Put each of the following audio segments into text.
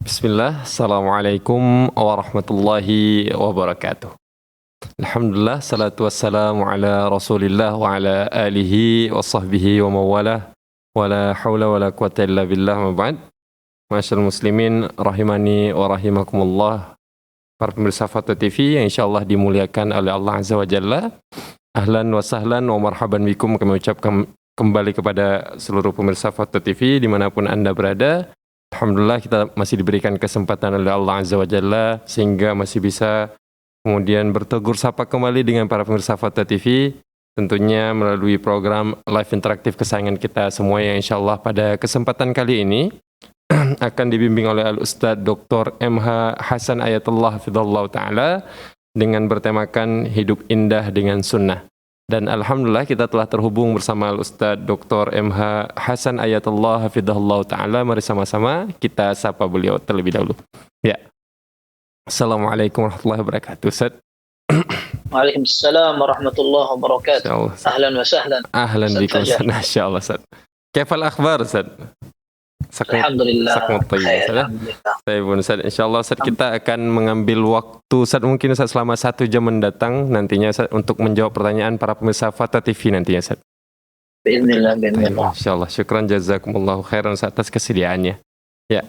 Bismillah, Assalamualaikum warahmatullahi wabarakatuh. Alhamdulillah, salatu wassalamu ala rasulillah wa ala alihi wa sahbihi wa mawalah wa la hawla wa la quwata illa billah ma ba'd. Masyaallah muslimin rahimani wa rahimakumullah. Para pemirsa Fatwa TV yang insyaallah dimuliakan oleh Allah Azza wa Jalla. Ahlan wa sahlan wa marhaban bikum, kami ucapkan kembali kepada seluruh pemirsa Fatwa TV dimanapun Anda berada. Alhamdulillah kita masih diberikan kesempatan oleh Allah Azza wa Jalla sehingga masih bisa kemudian bertegur sapa kembali dengan para pemirsa Fatwa TV, tentunya melalui program live interaktif kesayangan kita semua yang insyaallah pada kesempatan kali ini akan dibimbing oleh Al-Ustadz Dr. MH Hasan Ayatullah Hafidhahullah Ta'ala dengan bertemakan Hidup Indah dengan Sunnah. Dan Alhamdulillah kita telah terhubung bersama Al-Ustadz Dr. MH Hasan Ayatullah Hafidhahullah Ta'ala. Mari sama-sama kita sapa beliau terlebih dahulu. Ya. Assalamualaikum warahmatullahi wabarakatuh, Ustadz. Waalaikumsalam warahmatullahi wabarakatuh. Ahlan wa sahlan. Ahlan bikum, Masyaallah, Ustadz. Kaifal akhbar, Ustadz? Alhamdulillah. Ustaz, insyaallah Ustaz kita akan mengambil waktu Ustaz mungkin Ustaz selama 1 jam mendatang nantinya Ustaz untuk menjawab pertanyaan para pemirsa Fatwa TV nantinya Ustaz. Bismillah. Insyaallah. Syukran jazakumullahu khairan atas kesediaannya. Ya.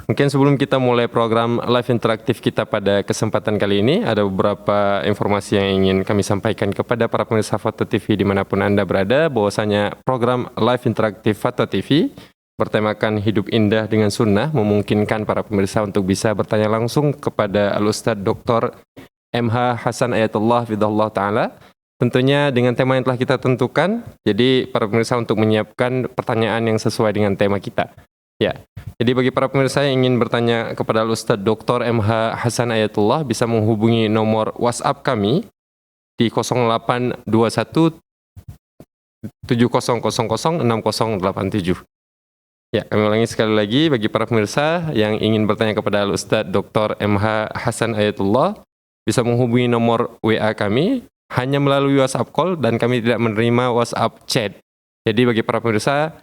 Mungkin sebelum kita mulai program live interaktif kita pada kesempatan kali ini, ada beberapa informasi yang ingin kami sampaikan kepada para pemirsa Fatwa TV dimanapun Anda berada, bahwasanya program live interaktif Fatwa TV bertemakan Hidup Indah dengan Sunnah memungkinkan para pemirsa untuk bisa bertanya langsung kepada Al-Ustadz Dr. MH Hasan Ayatullah Hafidhahullah Ta'ala. Tentunya dengan tema yang telah kita tentukan, jadi para pemirsa untuk menyiapkan pertanyaan yang sesuai dengan tema kita. Ya, jadi bagi para pemirsa yang ingin bertanya kepada Al-Ustadz Dr. MH Hasan Ayatullah bisa menghubungi nomor WhatsApp kami di 0821 7000 6087. Ya, kami ulangi sekali lagi bagi para pemirsa yang ingin bertanya kepada Al-Ustadz Dr. MH Hasan Ayatullah bisa menghubungi nomor WA kami hanya melalui WhatsApp call dan kami tidak menerima WhatsApp chat. Jadi bagi para pemirsa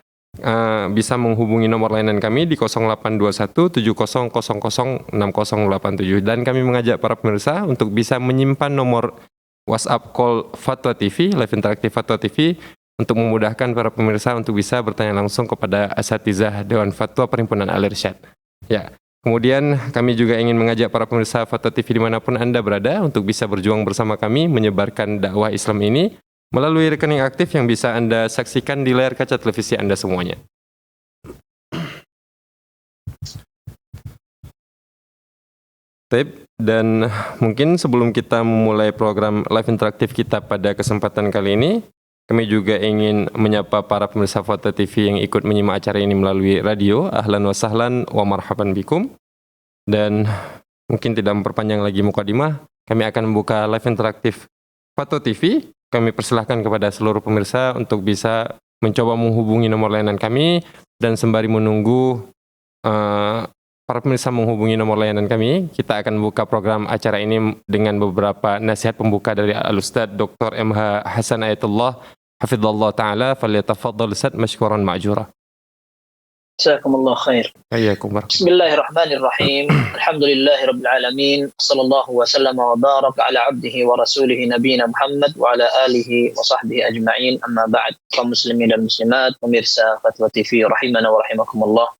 bisa menghubungi nomor layanan kami di 0821 7000 6087 dan kami mengajak para pemirsa untuk bisa menyimpan nomor WhatsApp call Fatwa TV, live interaktif Fatwa TV untuk memudahkan para pemirsa untuk bisa bertanya langsung kepada Asatizah Dewan Fatwa Perhimpunan Al-Irsyad. Ya, kemudian kami juga ingin mengajak para pemirsa Fatwa TV dimanapun Anda berada untuk bisa berjuang bersama kami menyebarkan dakwah Islam ini melalui rekening aktif yang bisa Anda saksikan di layar kaca televisi Anda semuanya. Dan mungkin sebelum kita memulai program live interaktif kita pada kesempatan kali ini, kami juga ingin menyapa para pemirsa Fatwa TV yang ikut menyimak acara ini melalui radio. Ahlan wa sahlan wa marhaban bikum. Dan mungkin tidak memperpanjang lagi mukadimah, kami akan membuka live interaktif Fatwa TV. Kami persilahkan kepada seluruh pemirsa untuk bisa mencoba menghubungi nomor layanan kami dan sembari menunggu para pemirsa menghubungi nomor layanan kami, kita akan membuka program acara ini dengan beberapa nasihat pembuka dari Al-Ustadz Dr. MH Hasan Ayatullah Hafidhahullah Ta'ala. Falyatafaddal Ustadz mashkuran ma'jura. Jazakumullah khair. Bismillahirrahmanirrahim. Alhamdulillahirabbil alamin. Sallallahu wa sallam wa baraka ala abdihi wa rasulih nabiyina Muhammad wa ala alihi wa sahbihi ajma'in. Amma ba'd. Kaum muslimin dan muslimat, pemirsa Fatwa TV rahimana wa rahimakumullah.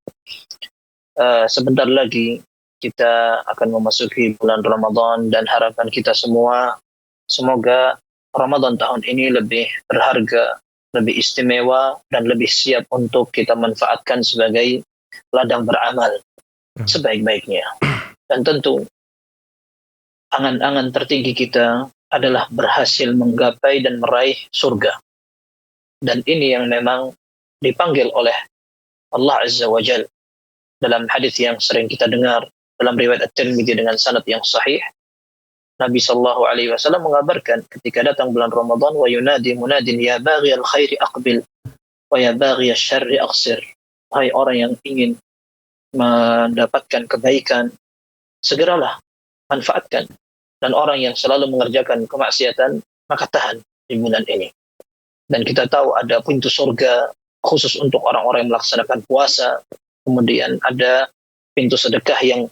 Sebentar lagi kita akan memasuki bulan Ramadan dan harapan kita semua semoga Ramadan tahun ini lebih berharga, lebih istimewa dan lebih siap untuk kita manfaatkan sebagai ladang beramal sebaik-baiknya. Dan tentu angan-angan tertinggi kita adalah berhasil menggapai dan meraih surga. Dan ini yang memang dipanggil oleh Allah Azza wa Jalla. Dalam hadis yang sering kita dengar dalam riwayat At-Tirmidzi dengan sanad yang sahih, Nabi sallallahu alaihi wasallam mengabarkan ketika datang bulan Ramadan, wa yunadi munadin ya baghiyal khairi aqbil wa ya baghiyasy syarri aqsir. Hai orang yang ingin mendapatkan kebaikan, segeralah manfaatkan, dan orang yang selalu mengerjakan kemaksiatan maka tahan di bulan ini. Dan kita tahu ada pintu surga khusus untuk orang-orang yang melaksanakan puasa. Kemudian ada pintu sedekah yang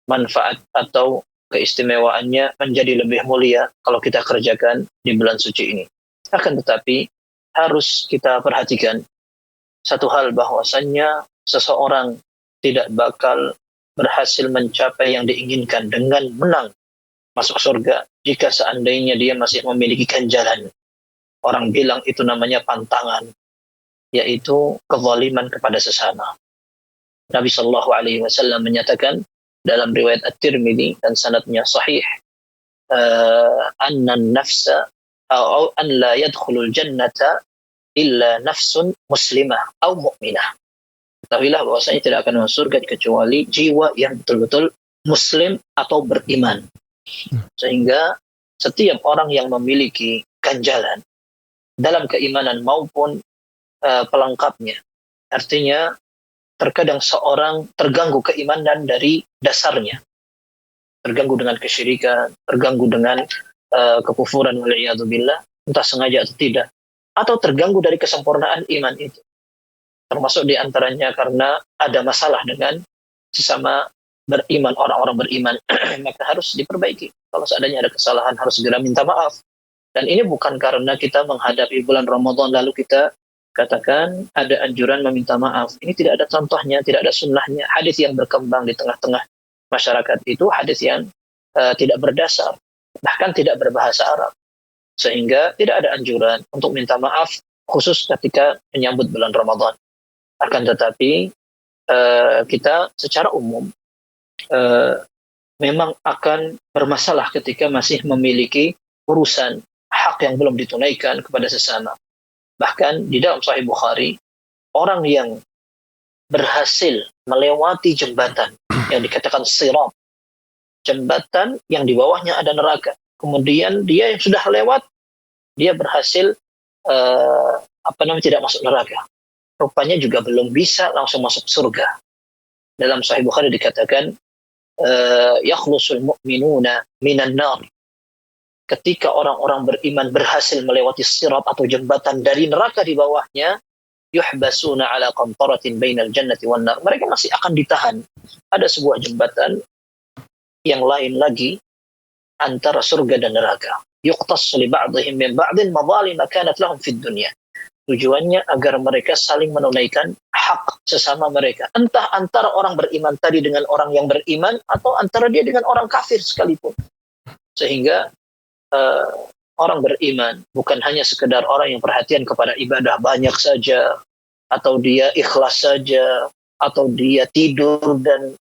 manfaat atau keistimewaannya menjadi lebih mulia kalau kita kerjakan di bulan suci ini. Akan tetapi harus kita perhatikan satu hal, bahwasannya seseorang tidak bakal berhasil mencapai yang diinginkan dengan menang masuk surga jika seandainya dia masih memiliki ganjalan. Orang bilang itu namanya pantangan, yaitu kezaliman kepada sesama. Nabi Shallallahu Alaihi Wasallam menyatakan dalam riwayat At-Tirmidzi dan sanadnya sahih, anna nafsa atau an la yadkhulul jannata illa nafsun muslimah atau mu'minah. Ketahuilah bahwasanya tidak akan masuk surga kecuali jiwa yang betul-betul muslim atau beriman. Sehingga setiap orang yang memiliki ganjalan dalam keimanan maupun pelengkapnya, artinya terkadang seorang terganggu keimanan dari dasarnya, terganggu dengan kesyirikan, terganggu dengan kekufuran waliyadzubillah, entah sengaja atau tidak, atau terganggu dari kesempurnaan iman itu, termasuk diantaranya karena ada masalah dengan sesama beriman, orang-orang beriman, maka harus diperbaiki. Kalau seandainya ada kesalahan harus segera minta maaf. Dan ini bukan karena kita menghadapi bulan Ramadan lalu kita katakan ada anjuran meminta maaf. Ini tidak ada contohnya, tidak ada sunnahnya. Hadis yang berkembang di tengah-tengah masyarakat itu hadis yang tidak berdasar, bahkan tidak berbahasa Arab. Sehingga tidak ada anjuran untuk minta maaf khusus ketika menyambut bulan Ramadan. Akan tetapi kita secara umum memang akan bermasalah ketika masih memiliki urusan hak yang belum ditunaikan kepada sesama. Bahkan di dalam Sahih Bukhari, orang yang berhasil melewati jembatan yang dikatakan sirat, jembatan yang di bawahnya ada neraka, kemudian dia yang sudah lewat, dia berhasil tidak masuk neraka, rupanya juga belum bisa langsung masuk surga. Dalam Sahih Bukhari dikatakan yakhlusul mu'minuna minan nar. Ketika orang-orang beriman berhasil melewati sirat atau jembatan dari neraka di bawahnya, yuhbasuna ala qantaratin bainal jannati wan nar. Mereka masih akan ditahan. Ada sebuah jembatan yang lain lagi antara surga dan neraka. Yuqtas li ba'dihim min ba'din madhalim kanat lahum fid dunya. Tujuannya agar mereka saling menunaikan hak sesama mereka. Entah antara orang beriman tadi dengan orang yang beriman, atau antara dia dengan orang kafir sekalipun. Sehingga orang beriman bukan hanya sekedar orang yang perhatian kepada ibadah banyak saja, atau dia ikhlas saja, atau dia tidur dan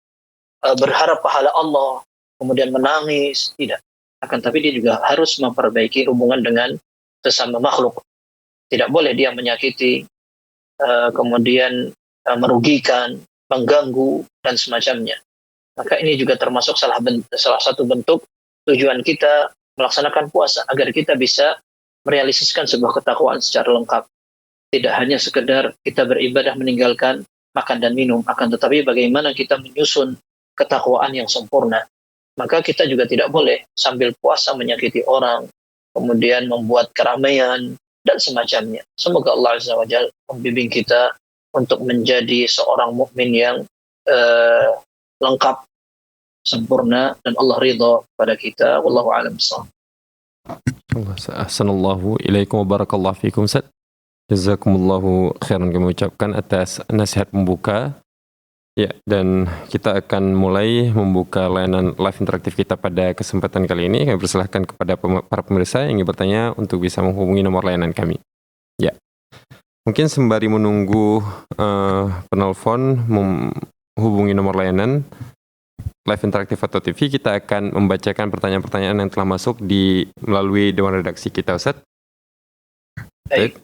berharap pahala Allah, kemudian menangis. Tidak. Akan tapi dia juga harus memperbaiki hubungan dengan sesama makhluk. Tidak boleh dia menyakiti, kemudian merugikan, mengganggu, dan semacamnya. Maka ini juga termasuk salah satu bentuk tujuan kita melaksanakan puasa, agar kita bisa merealisasikan sebuah ketakwaan secara lengkap. Tidak hanya sekedar kita beribadah meninggalkan makan dan minum, akan tetapi bagaimana kita menyusun ketakwaan yang sempurna. Maka kita juga tidak boleh sambil puasa menyakiti orang, kemudian membuat keramaian, dan semacamnya. Semoga Allah Azza wa Jalla membimbing kita untuk menjadi seorang mukmin yang lengkap, sempurna, dan Allah ridha pada kita. Wallahu a'lam bishawab. Ahsanallahu ilaikum wa barakallahu fikum. Ustaz, jazakumullahu khairan, kami ucapkan atas nasihat pembuka. Ya, dan kita akan mulai membuka layanan live interaktif kita pada kesempatan kali ini. Kami persilahkan kepada para pemirsa yang ingin bertanya untuk bisa menghubungi nomor layanan kami. Ya, mungkin sembari menunggu penelpon menghubungi nomor layanan live interaktif atau TV, kita akan membacakan pertanyaan-pertanyaan yang telah masuk melalui dewan redaksi kita, Ustaz. Baik.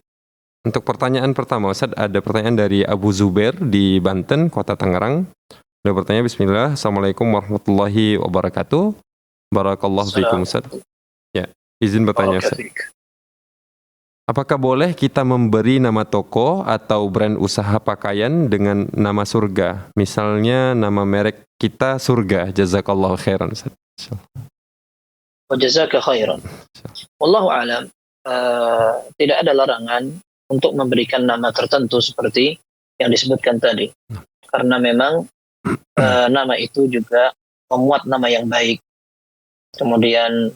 Untuk pertanyaan pertama, Ustaz, ada pertanyaan dari Abu Zubair di Banten, Kota Tangerang. Dia bertanya, Bismillah, Assalamualaikum warahmatullahi wabarakatuh. Barakallahu fikum, Ustaz. Ya, izin bertanya, Ustaz. Apakah boleh kita memberi nama toko atau brand usaha pakaian dengan nama surga? Misalnya nama merek kita Surga. Jazakallahu khairan, Ustaz. Wa jazaka khairan. Wallahu a'lam. Tidak ada larangan untuk memberikan nama tertentu seperti yang disebutkan tadi. Karena memang nama itu juga memuat nama yang baik, kemudian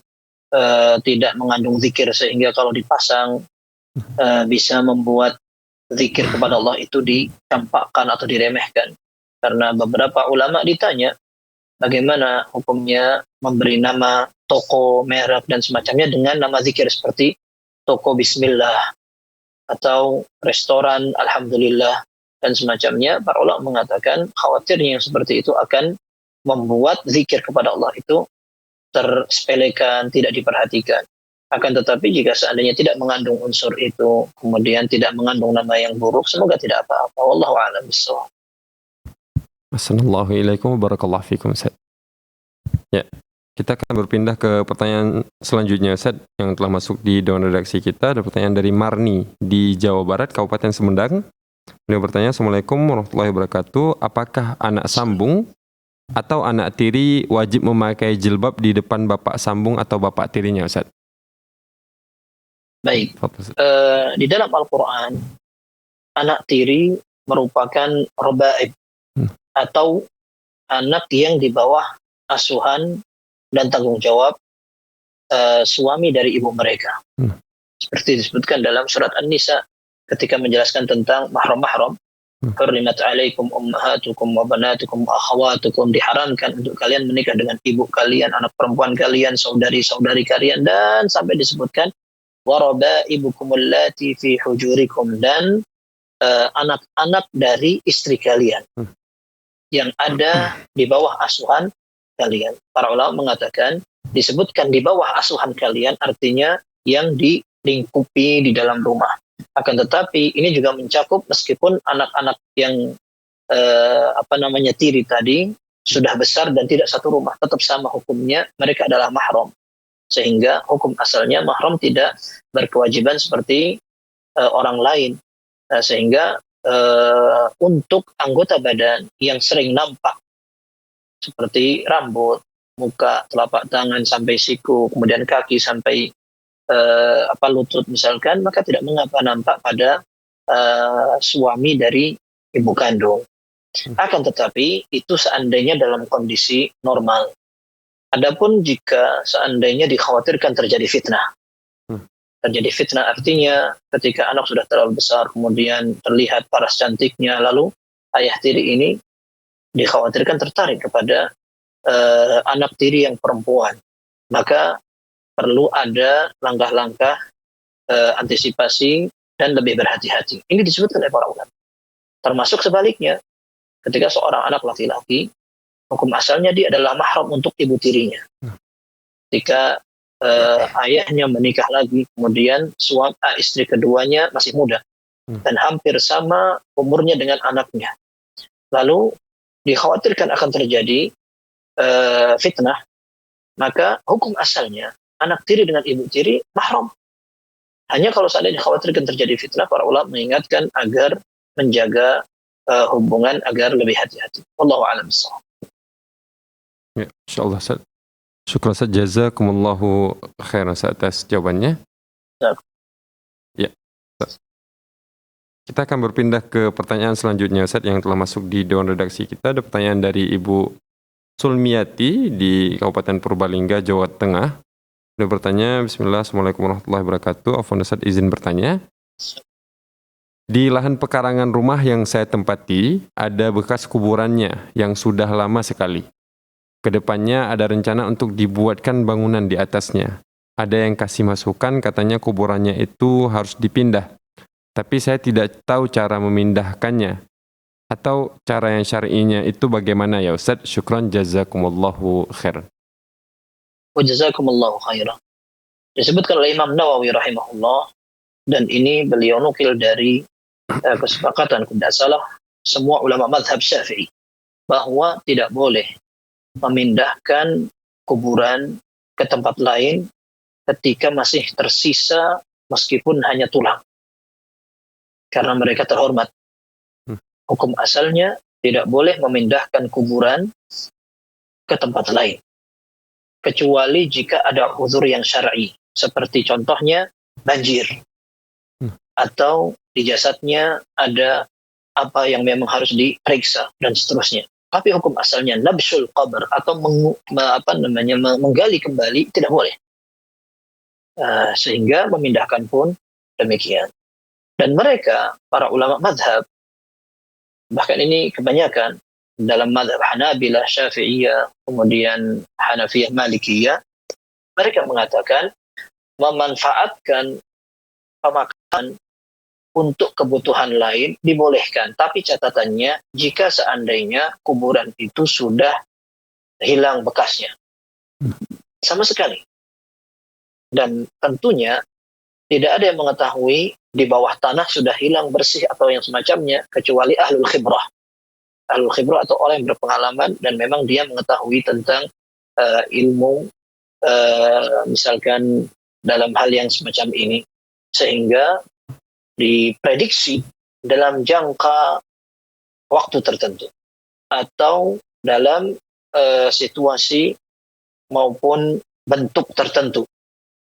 tidak mengandung zikir sehingga kalau dipasang bisa membuat zikir kepada Allah itu dicampakkan atau diremehkan. Karena beberapa ulama ditanya bagaimana hukumnya memberi nama toko, merek dan semacamnya dengan nama zikir seperti toko Bismillah atau restoran Alhamdulillah dan semacamnya. Para ulama mengatakan khawatirnya yang seperti itu akan membuat zikir kepada Allah itu tersepelekan, tidak diperhatikan. Akan tetapi jika seandainya tidak mengandung unsur itu, kemudian tidak mengandung nama yang buruk, semoga tidak apa-apa. Wallahu a'lam bishawab. Assalamualaikum warahmatullahi wabarakatuh, Ustaz. Ya, kita akan berpindah ke pertanyaan selanjutnya, Ustaz, yang telah masuk di dewan redaksi kita. Ada pertanyaan dari Marni di Jawa Barat, Kabupaten Sumedang. Beliau bertanya, Assalamualaikum warahmatullahi wabarakatuh. Apakah anak sambung atau anak tiri wajib memakai jilbab di depan bapak sambung atau bapak tirinya, Ustaz? Baik, di dalam Al-Quran, anak tiri merupakan rabaib atau anak yang di bawah asuhan dan tanggung jawab suami dari ibu mereka. Seperti disebutkan dalam surat An-Nisa ketika menjelaskan tentang mahram-mahram. Hurrimat alaikum ummahatukum wa banatukum wa akhawatukum, diharamkan untuk kalian menikah dengan ibu kalian, anak perempuan kalian, saudari-saudari kalian, dan sampai disebutkan warabaibukum allati fi hujurikum, dan anak-anak dari istri kalian yang ada di bawah asuhan kalian. Para ulama mengatakan disebutkan di bawah asuhan kalian artinya yang dilingkupi di dalam rumah. Akan tetapi ini juga mencakup meskipun anak-anak yang tiri tadi sudah besar dan tidak satu rumah, tetap sama hukumnya, mereka adalah mahram. Sehingga hukum asalnya mahram tidak berkewajiban seperti orang lain. Sehingga untuk anggota badan yang sering nampak seperti rambut, muka, telapak tangan sampai siku, kemudian kaki sampai lutut misalkan, maka tidak mengapa nampak pada suami dari ibu kandung. Akan tetapi itu seandainya dalam kondisi normal. Adapun jika seandainya dikhawatirkan terjadi fitnah. Terjadi fitnah artinya ketika anak sudah terlalu besar kemudian terlihat paras cantiknya, lalu ayah tiri ini dikhawatirkan tertarik kepada anak tiri yang perempuan, maka perlu ada langkah-langkah antisipasi dan lebih berhati-hati. Ini disebutkan oleh para ulama. Termasuk sebaliknya, ketika seorang anak laki-laki, hukum asalnya dia adalah mahram untuk ibu tirinya. Ketika ayahnya menikah lagi, kemudian istri keduanya masih muda dan hampir sama umurnya dengan anaknya, lalu dikhawatirkan akan terjadi fitnah, maka hukum asalnya anak tiri dengan ibu tiri mahram. Hanya kalau seandainya dikhawatirkan terjadi fitnah, para ulama mengingatkan agar menjaga hubungan agar lebih hati-hati. Wallahu a'lam bishawab. Ya, insyaallah, Ustaz. Syukran, Ustaz. Jazakumullahu khairan atas jawabannya. Ya. Kita akan berpindah ke pertanyaan selanjutnya, Ustaz, yang telah masuk di dewan redaksi kita. Ada pertanyaan dari Ibu Sulmiati di Kabupaten Purbalingga, Jawa Tengah. Dia bertanya, Bismillah, Assalamualaikum warahmatullahi wabarakatuh. Afwan, Ustaz, izin bertanya. Di lahan pekarangan rumah yang saya tempati, ada bekas kuburannya yang sudah lama sekali. Kedepannya ada rencana untuk dibuatkan bangunan di atasnya. Ada yang kasih masukan, katanya kuburannya itu harus dipindah. Tapi saya tidak tahu cara memindahkannya. Atau cara yang syar'inya itu bagaimana ya Ustaz? Syukran, jazakumullahu khairan. Wa jazakumullahu khairan. Disebutkan oleh Imam Nawawi rahimahullah, dan ini beliau nukil dari kesepakatan, tidak salah, semua ulama mazhab Syafi'i, bahwa tidak boleh memindahkan kuburan ke tempat lain ketika masih tersisa meskipun hanya tulang. Karena mereka terhormat. Hukum asalnya tidak boleh memindahkan kuburan ke tempat lain. Kecuali jika ada uzur yang syar'i. Seperti contohnya banjir. Atau di jasadnya ada apa yang memang harus diperiksa dan seterusnya. Tapi hukum asalnya nabshul qabr atau menggali kembali tidak boleh. Sehingga memindahkan pun demikian. Dan mereka, para ulama madhab, bahkan ini kebanyakan dalam madhab Hanabilah, Syafi'iyah, kemudian Hanafiyah, Malikiyah, mereka mengatakan memanfaatkan pemakaman untuk kebutuhan lain dibolehkan. Tapi catatannya, jika seandainya kuburan itu sudah hilang bekasnya. Sama sekali. Dan tentunya tidak ada yang mengetahui di bawah tanah sudah hilang bersih atau yang semacamnya, kecuali ahlul khibrah. Ahlul khibrah atau orang yang berpengalaman dan memang dia mengetahui tentang ilmu misalkan dalam hal yang semacam ini, sehingga diprediksi dalam jangka waktu tertentu atau dalam situasi maupun bentuk tertentu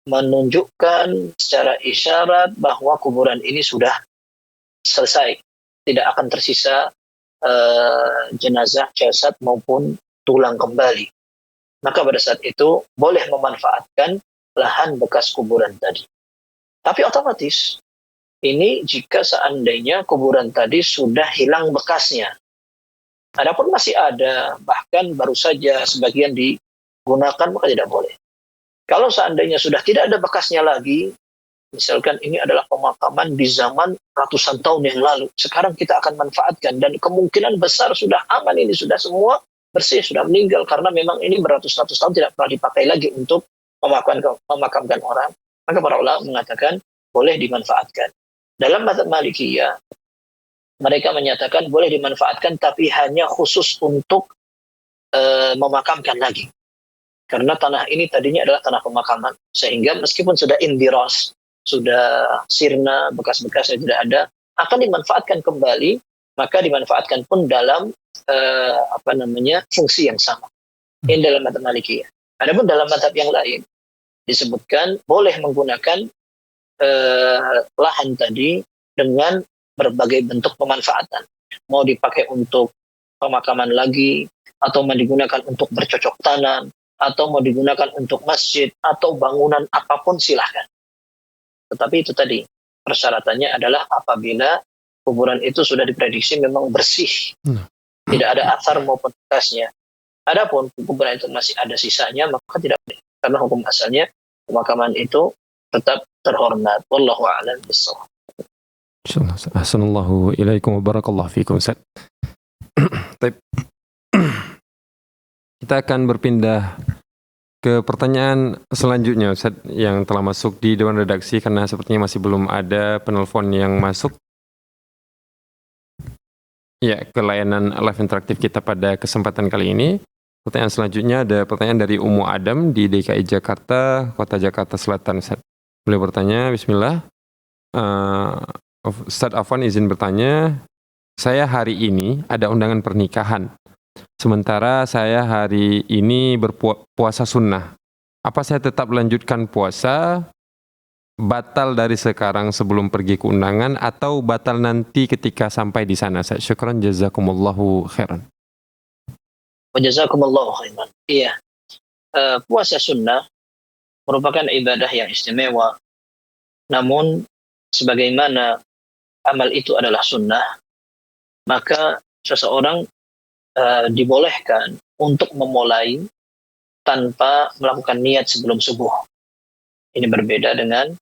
menunjukkan secara isyarat bahwa kuburan ini sudah selesai, tidak akan tersisa jenazah, jasad maupun tulang kembali. Maka pada saat itu boleh memanfaatkan lahan bekas kuburan tadi. Tapi otomatis ini jika seandainya kuburan tadi sudah hilang bekasnya. Adapun masih ada, bahkan baru saja sebagian digunakan, maka tidak boleh. Kalau seandainya sudah tidak ada bekasnya lagi, misalkan ini adalah pemakaman di zaman ratusan tahun yang lalu, sekarang kita akan manfaatkan dan kemungkinan besar sudah aman, ini sudah semua bersih, sudah meninggal karena memang ini beratus-ratus tahun tidak pernah dipakai lagi untuk memakamkan orang. Maka para ulama mengatakan boleh dimanfaatkan. Dalam mazhab Malikiyah, mereka menyatakan boleh dimanfaatkan tapi hanya khusus untuk memakamkan lagi. Karena tanah ini tadinya adalah tanah pemakaman. Sehingga meskipun sudah indiras, sudah sirna, bekas-bekasnya tidak ada, akan dimanfaatkan kembali, maka dimanfaatkan pun dalam fungsi yang sama. Ini dalam mazhab Malikiyah. Adapun dalam mazhab yang lain, disebutkan boleh menggunakan lahan tadi dengan berbagai bentuk pemanfaatan. Mau dipakai untuk pemakaman lagi, atau mau digunakan untuk bercocok tanam, atau mau digunakan untuk masjid, atau bangunan apapun silahkan. Tetapi itu tadi, persyaratannya adalah apabila kuburan itu sudah diprediksi memang bersih. Tidak ada asar maupun bekasnya. Adapun kuburan itu masih ada sisanya, maka tidak boleh. Karena hukum asalnya pemakaman itu tetap terhormat. Wallahu a'lam bishawab. Assalamualaikum ilaikum wa barakallahu fikum Ustaz. Kita akan berpindah ke pertanyaan selanjutnya Ustaz, yang telah masuk di dewan redaksi karena sepertinya masih belum ada penelpon yang masuk. Ya, ke layanan live interaktif kita pada kesempatan kali ini. Pertanyaan selanjutnya ada pertanyaan dari Ummu Adam di DKI Jakarta, Kota Jakarta Selatan. Ustaz, boleh bertanya? Bismillah. Ustaz Afwan izin bertanya, saya hari ini ada undangan pernikahan. Sementara saya hari ini berpuasa sunnah. Apa saya tetap lanjutkan puasa? Batal dari sekarang sebelum pergi ke undangan atau batal nanti ketika sampai di sana? Syukran jazakumullahu khairan. Wa jazakumullahu khairan. Iya. Puasa sunnah merupakan ibadah yang istimewa. Namun sebagaimana amal itu adalah sunnah, maka seseorang dibolehkan untuk memulai tanpa melakukan niat sebelum subuh. Ini berbeda dengan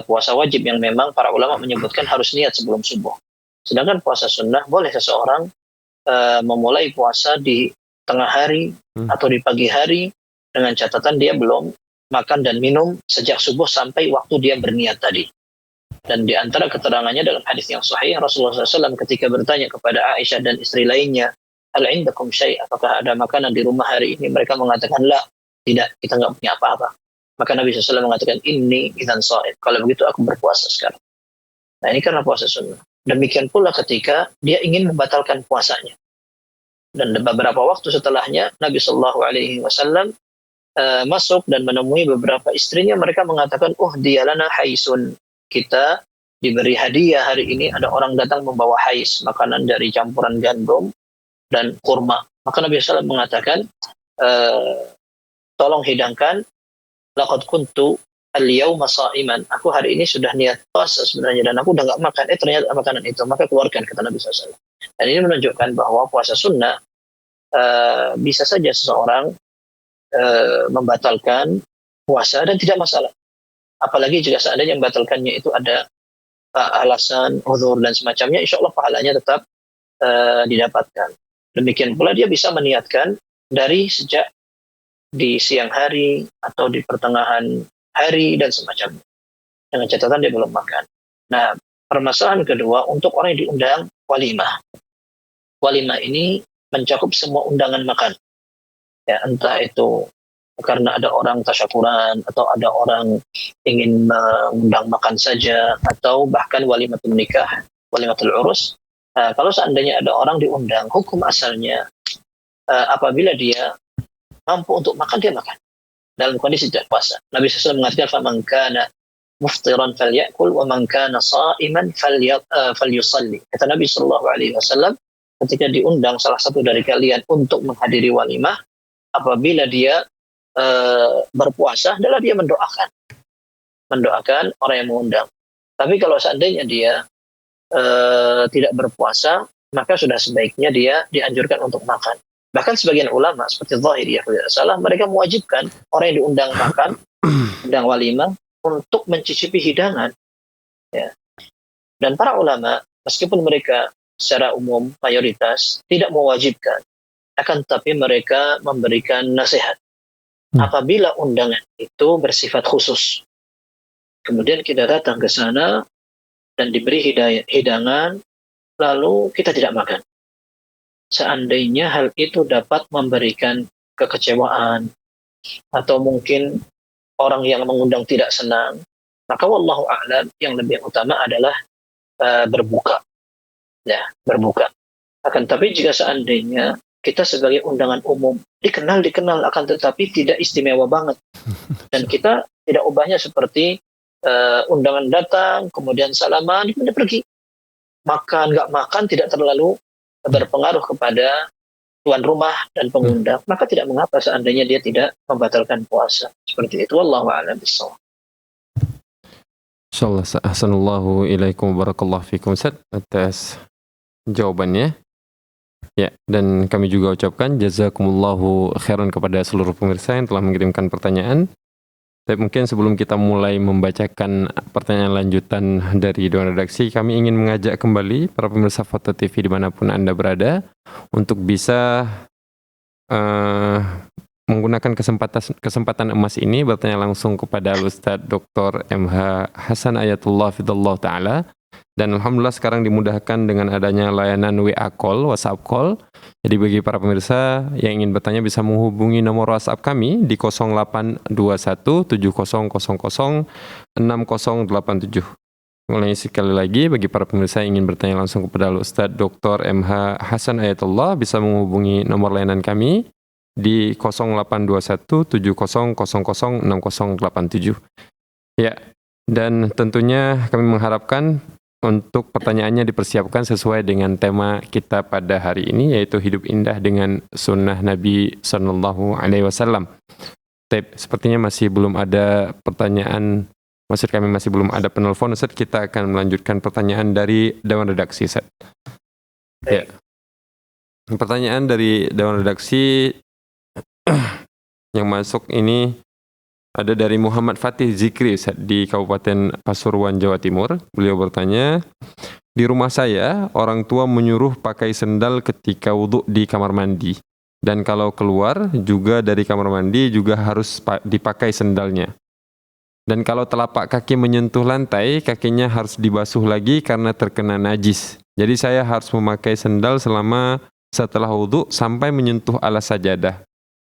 puasa wajib yang memang para ulama menyebutkan harus niat sebelum subuh. Sedangkan puasa sunnah boleh seseorang memulai puasa di tengah hari atau di pagi hari dengan catatan dia belum makan dan minum sejak subuh sampai waktu dia berniat tadi. Dan di antara keterangannya dalam hadis yang sahih, Rasulullah SAW ketika bertanya kepada Aisyah dan istri lainnya, hal indakum syai', apakah ada makanan di rumah hari ini? Mereka mengatakan, la, tidak, kita nggak punya apa-apa. Maka Nabi SAW mengatakan, inni idzan sha'im, kalau begitu aku berpuasa sekarang. Nah, ini karena puasa sunnah. Demikian pula ketika dia ingin membatalkan puasanya. Dan beberapa waktu setelahnya, Nabi SAW masuk dan menemui beberapa istrinya. Mereka mengatakan, dia lana haisun. Kita diberi hadiah hari ini, ada orang datang membawa hais, makanan dari campuran gandum dan kurma. Maka Nabi SAW mengatakan, tolong hidangkan, laqad kuntu al-yawma sha'iman. Aku hari ini sudah niat puasa sebenarnya dan aku udah nggak makan. Ternyata makanan itu, maka keluarkan, kata Nabi SAW. Dan ini menunjukkan bahwa puasa sunnah bisa saja seseorang membatalkan puasa dan tidak masalah. Apalagi jika seandainya membatalkannya itu ada alasan, uzur dan semacamnya, insya Allah pahalanya tetap didapatkan. Demikian pula dia bisa meniatkan dari sejak di siang hari atau di pertengahan hari dan semacamnya. Dengan catatan dia belum makan. Nah, permasalahan kedua untuk orang yang diundang walimah. Walimah ini mencakup semua undangan makan. Ya, entah itu karena ada orang tasyakuran atau ada orang ingin mengundang makan saja atau bahkan walimatul nikah, walimatul urus. Kalau seandainya ada orang diundang, hukum asalnya apabila dia mampu untuk makan, dia makan dalam kondisi tidak puasa. Nabi SAW mengatakan, "Faman kana muftiran falyakul wa man kana sha'iman falyusalli." Kata Nabi SAW, ketika diundang salah satu dari kalian untuk menghadiri walimah, apabila dia berpuasa, adalah dia mendoakan orang yang mengundang. Tapi kalau seandainya dia tidak berpuasa, maka sudah sebaiknya dia dianjurkan untuk makan. Bahkan sebagian ulama seperti Zahiriyah tidak salah, mereka mewajibkan orang yang diundang makan, undang walimah, untuk mencicipi hidangan. Ya. Dan para ulama, meskipun mereka secara umum mayoritas tidak mewajibkan, akan tetapi mereka memberikan nasihat. Apabila undangan itu bersifat khusus, kemudian kita datang ke sana dan diberi hidangan, lalu kita tidak makan. Seandainya hal itu dapat memberikan kekecewaan, atau mungkin orang yang mengundang tidak senang, maka wallahu a'lam, yang lebih utama adalah berbuka. Ya, berbuka. Akan tapi jika seandainya kita sebagai undangan umum, dikenal akan tetapi tidak istimewa banget. Dan kita tidak ubahnya seperti undangan datang, kemudian salaman, kemudian pergi. Makan, nggak makan, tidak terlalu berpengaruh kepada tuan rumah dan pengundang. Maka tidak mengapa seandainya dia tidak membatalkan puasa. Seperti itu. Wallahu a'lam bishawab. Insyaallah. Ahsanallahu ilaikum barakallahu fikum Ustaz atas jawabannya. Ya, dan kami juga ucapkan jazakumullahu khairan kepada seluruh pemirsa yang telah mengirimkan pertanyaan. Tapi mungkin sebelum kita mulai membacakan pertanyaan lanjutan dari Dewan Redaksi, kami ingin mengajak kembali para pemirsa Foto TV dimanapun Anda berada untuk bisa menggunakan kesempatan emas ini bertanya langsung kepada Ustaz Dr. MH Hasan Ayatullah Fidallah Ta'ala. Dan alhamdulillah sekarang dimudahkan dengan adanya layanan WA call, WhatsApp call. Jadi bagi para pemirsa yang ingin bertanya bisa menghubungi nomor WhatsApp kami di 0821 7000 6087. Mulai sekali lagi bagi para pemirsa yang ingin bertanya langsung kepada Ustaz Dr. MH Hasan Ayatullah bisa menghubungi nomor layanan kami di 0821 7000 6087. Ya, dan tentunya kami mengharapkan untuk pertanyaannya dipersiapkan sesuai dengan tema kita pada hari ini, yaitu hidup indah dengan sunnah Nabi Sallallahu Alaihi Wasallam. Sepertinya masih belum ada pertanyaan, maksud kami masih belum ada penelpon, Ustaz. Kita akan melanjutkan pertanyaan dari Dewan Redaksi, Ustaz. Ya. Pertanyaan dari Dewan Redaksi yang masuk ini ada dari Muhammad Fatih Zikri di Kabupaten Pasuruan, Jawa Timur. Beliau bertanya, di rumah saya orang tua menyuruh pakai sendal ketika wudhu di kamar mandi. Dan kalau keluar juga dari kamar mandi juga harus dipakai sendalnya. Dan kalau telapak kaki menyentuh lantai, kakinya harus dibasuh lagi karena terkena najis. Jadi saya harus memakai sendal selama setelah wudhu sampai menyentuh alas sajadah.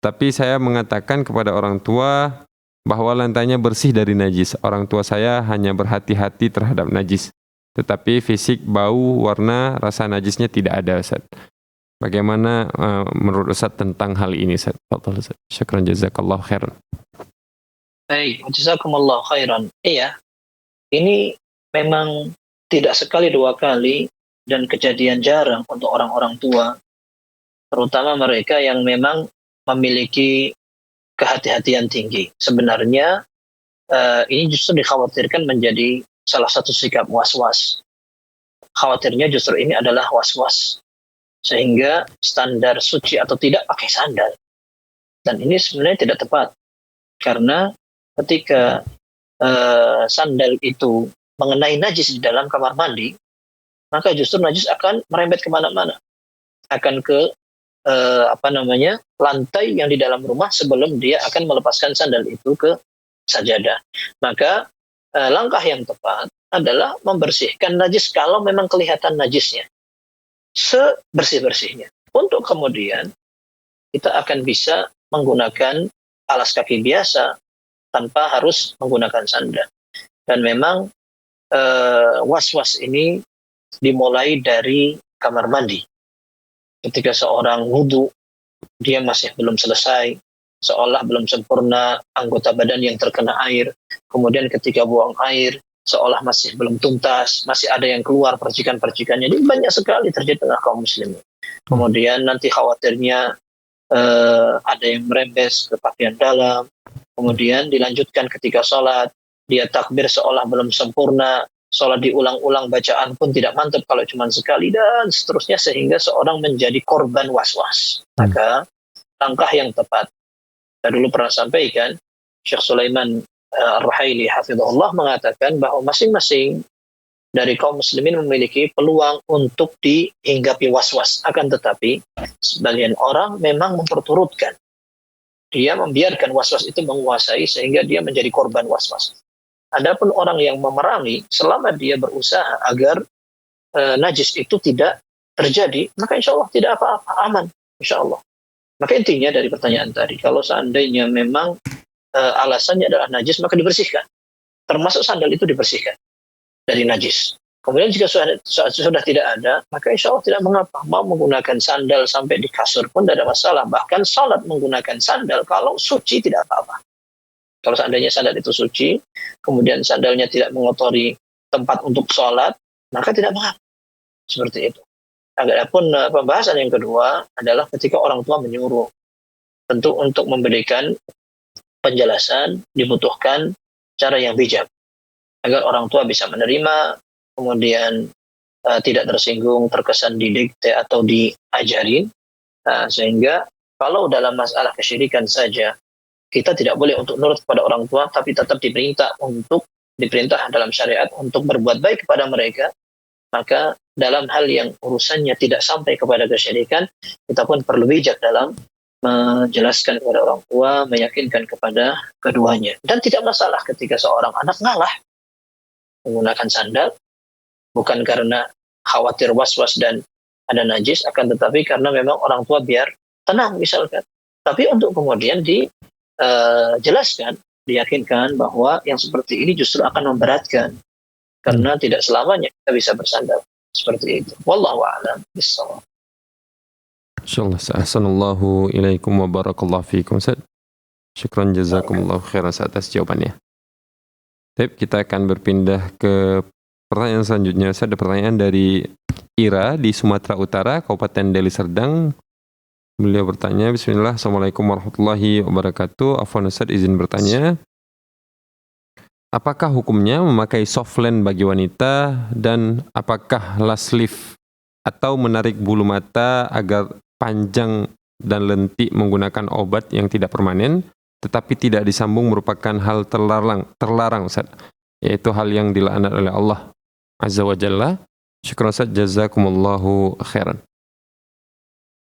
Tapi saya mengatakan kepada orang tua bahwa lantainya bersih dari najis. Orang tua saya hanya berhati-hati terhadap najis. Tetapi fisik, bau, warna, rasa najisnya tidak ada, Ustaz. Bagaimana menurut Ustaz tentang hal ini, Ustaz? Fadhal, Ustaz. Syukran jazakallahu khairan. Baik, jazakumullahu khairan. Iya, ini memang tidak sekali dua kali dan kejadian jarang untuk orang-orang tua terutama mereka yang memang memiliki kehati-hatian tinggi. Sebenarnya ini justru dikhawatirkan menjadi salah satu sikap was-was. Khawatirnya justru ini adalah was-was, sehingga standar suci atau tidak pakai sandal. Dan ini sebenarnya tidak tepat, karena ketika sandal itu mengenai najis di dalam kamar mandi, maka justru najis akan merembet kemana-mana, akan ke lantai yang di dalam rumah sebelum dia akan melepaskan sandal itu ke sajadah. Maka langkah yang tepat adalah membersihkan najis kalau memang kelihatan najisnya sebersih-bersihnya, untuk kemudian kita akan bisa menggunakan alas kaki biasa tanpa harus menggunakan sandal. Dan memang was-was ini dimulai dari kamar mandi. Ketika seorang wudhu, dia masih belum selesai, seolah belum sempurna anggota badan yang terkena air. Kemudian ketika buang air, seolah masih belum tuntas, masih ada yang keluar percikan-percikannya. Jadi banyak sekali terjadi tengah kaum muslimin. Kemudian nanti khawatirnya ada yang merembes ke pakaian dalam. Kemudian dilanjutkan ketika sholat, dia takbir seolah belum sempurna, sholat diulang-ulang, bacaan pun tidak mantap kalau cuma sekali, dan seterusnya, sehingga seorang menjadi korban was-was. Maka langkah yang tepat, saya dulu pernah sampaikan, Syekh Sulaiman Ar-Ruhaili hafizahullah mengatakan bahwa masing-masing dari kaum muslimin memiliki peluang untuk dihinggapi was-was. Akan tetapi sebagian orang memang memperturutkan, dia membiarkan was-was itu menguasai sehingga dia menjadi korban was-was. Adapun orang yang memerangi, selama dia berusaha agar najis itu tidak terjadi, maka insya Allah tidak apa-apa, aman, insya Allah. Maka intinya dari pertanyaan tadi, kalau seandainya memang alasannya adalah najis, maka dibersihkan. Termasuk sandal itu dibersihkan dari najis. Kemudian jika sudah tidak ada, maka insya Allah tidak mengapa. Mau menggunakan sandal sampai di kasur pun tidak ada masalah. Bahkan salat menggunakan sandal kalau suci tidak apa-apa. Kalau seandainya sandal itu suci, kemudian sandalnya tidak mengotori tempat untuk sholat, maka tidak mengapa. Seperti itu. Adapun pembahasan yang kedua adalah ketika orang tua menyuruh. Tentu untuk memberikan penjelasan dibutuhkan cara yang bijak, agar orang tua bisa menerima, kemudian tidak tersinggung, terkesan didikte atau diajarin, sehingga kalau dalam masalah kesyirikan saja, kita tidak boleh untuk nurut kepada orang tua, tapi tetap diperintah dalam syariat untuk berbuat baik kepada mereka. Maka dalam hal yang urusannya tidak sampai kepada kesyirikan, kita pun perlu bijak dalam menjelaskan kepada orang tua, meyakinkan kepada keduanya. Dan tidak masalah ketika seorang anak ngalah menggunakan sandal, bukan karena khawatir was-was dan ada najis, akan tetapi karena memang orang tua biar tenang misalkan. Tapi untuk kemudian dijelaskan, diyakinkan bahwa yang seperti ini justru akan memberatkan, karena tidak selamanya kita bisa bersandal. Seperti itu. Wallahu a'lam bishawab. Insyaallah. Ahsanallahu ilaikum wa barakallahu fiikum. Syukran jazakumullahu khairan atas jawabannya. Baik, kita akan berpindah ke pertanyaan selanjutnya. Ada pertanyaan dari Ira di Sumatera Utara, Kabupaten Deli Serdang. Beliau bertanya, Bismillah, Assalamualaikum warahmatullahi wabarakatuh. Afwan Ustaz, izin bertanya, apakah hukumnya memakai softland bagi wanita, dan apakah last lift atau menarik bulu mata agar panjang dan lentik menggunakan obat yang tidak permanen tetapi tidak disambung merupakan hal terlarang Ustaz, yaitu hal yang dilaknat oleh Allah Azza wa Jalla. Syukran Ustaz, jazakumullahu khairan.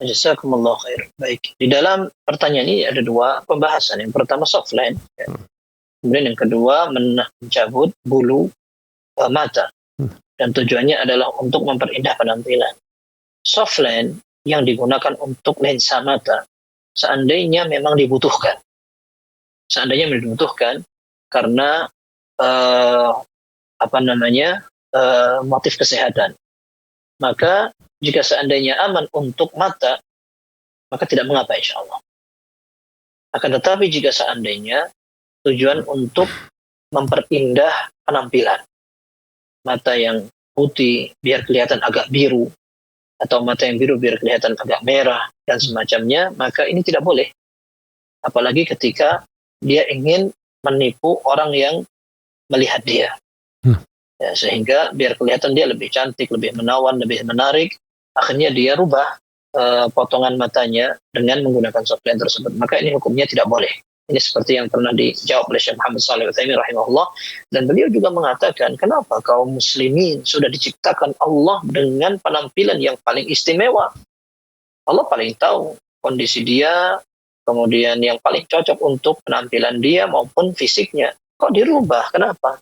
Jazakumullahu khair. Baik, di dalam pertanyaan ini ada dua pembahasan. Yang pertama softline, kemudian yang kedua mencabut bulu mata, dan tujuannya adalah untuk memperindah penampilan. Softline yang digunakan untuk lensa mata, seandainya memang dibutuhkan, karena motif kesehatan, maka jika seandainya aman untuk mata, maka tidak mengapa insya Allah. Akan tetapi jika seandainya tujuan untuk memperindah penampilan, mata yang putih biar kelihatan agak biru, atau mata yang biru biar kelihatan agak merah dan semacamnya, maka ini tidak boleh. Apalagi ketika dia ingin menipu orang yang melihat dia. Ya, sehingga biar kelihatan dia lebih cantik, lebih menawan, lebih menarik, akhirnya dia rubah potongan matanya dengan menggunakan software tersebut. Maka ini hukumnya tidak boleh. Ini seperti yang pernah dijawab oleh Syekh Muhammad Shalih Al-Utsaimin rahimahullah, dan beliau juga mengatakan, kenapa kaum muslimin sudah diciptakan Allah dengan penampilan yang paling istimewa? Allah paling tahu kondisi dia, kemudian yang paling cocok untuk penampilan dia maupun fisiknya. Kok dirubah? Kenapa?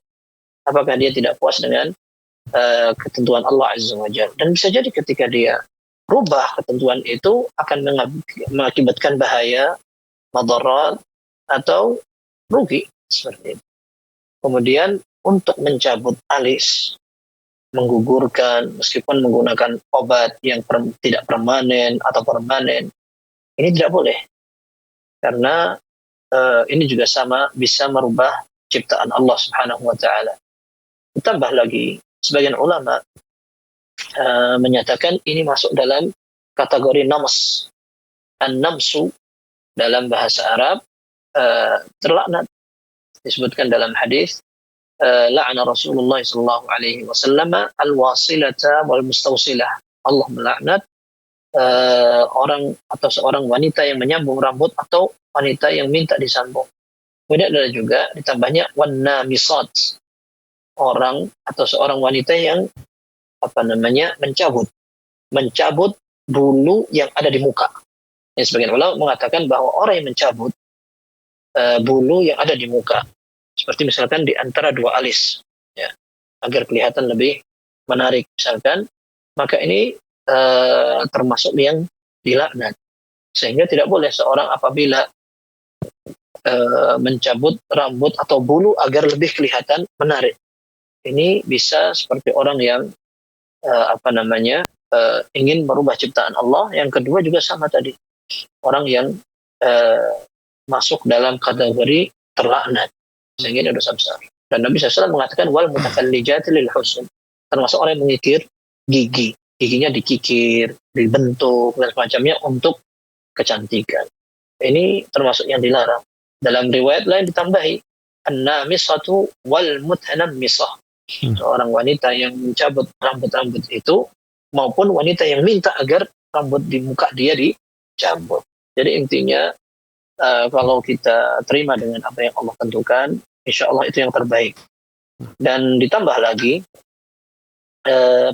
Apakah dia tidak puas dengan ketentuan Allah Azza wa Jalla? Dan bisa jadi ketika dia rubah ketentuan itu akan mengakibatkan bahaya, madarat, atau rugi seperti itu. Kemudian untuk mencabut alis, menggugurkan meskipun menggunakan obat yang tidak permanen atau permanen, ini tidak boleh, karena ini juga sama bisa merubah ciptaan Allah Subhanahu wa taala. Ditambah lagi, sebagian ulama menyatakan ini masuk dalam kategori nams. An-namsu dalam bahasa Arab terlaknat. Disebutkan dalam hadis, la'ana Rasulullah sallallahu alaihi wasallam al-wasilata wal mustawsilah. Allah melaknat orang atau seorang wanita yang menyambung rambut atau wanita yang minta disambung. Kemudian ada juga ditambahnya wan-namisat, orang atau seorang wanita yang mencabut bulu yang ada di muka. Yang sebagian ulama mengatakan bahwa orang yang mencabut bulu yang ada di muka, seperti misalkan di antara dua alis, ya, agar kelihatan lebih menarik misalkan, maka ini termasuk yang dilaknat. Sehingga tidak boleh seorang apabila mencabut rambut atau bulu agar lebih kelihatan menarik. Ini bisa seperti orang yang ingin merubah ciptaan Allah. Yang kedua juga sama tadi, orang yang masuk dalam kategori terlaknat, sehingga ini dosa besar. Dan Nabi SAW mengatakan wal mutakallijati lil husn, termasuk orang yang mengikir giginya dikikir, dibentuk dan semacamnya untuk kecantikan. Ini termasuk yang dilarang. Dalam riwayat lain ditambahi an-namisatu wal mutanammisah, seorang wanita yang mencabut rambut-rambut itu maupun wanita yang minta agar rambut di muka dia dicabut. Jadi intinya kalau kita terima dengan apa yang Allah tentukan, insya Allah itu yang terbaik. Dan ditambah lagi,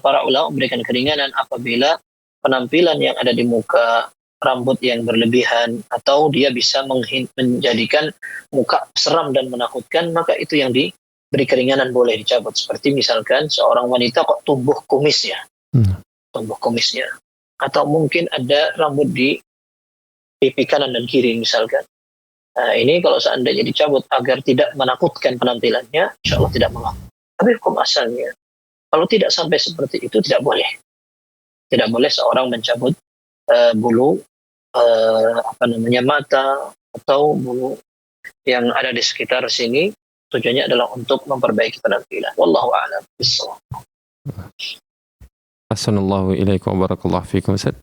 para ulama memberikan keringanan apabila penampilan yang ada di muka, rambut yang berlebihan, atau dia bisa menjadikan muka seram dan menakutkan, maka itu yang diberi keringanan boleh dicabut. Seperti misalkan seorang wanita kok tumbuh kumisnya, atau mungkin ada rambut di pipi kanan dan kiri misalkan. Nah, ini kalau seandainya dicabut agar tidak menakutkan penampilannya, insya Allah tidak mengapa. Tapi hukum asalnya, kalau tidak sampai seperti itu tidak boleh. Tidak boleh seorang mencabut bulu mata atau bulu yang ada di sekitar sini. Tujuannya adalah untuk memperbaiki penampilan. Wallahu a'lam bishawab. Assalamualaikum warahmatullahi wabarakatuh.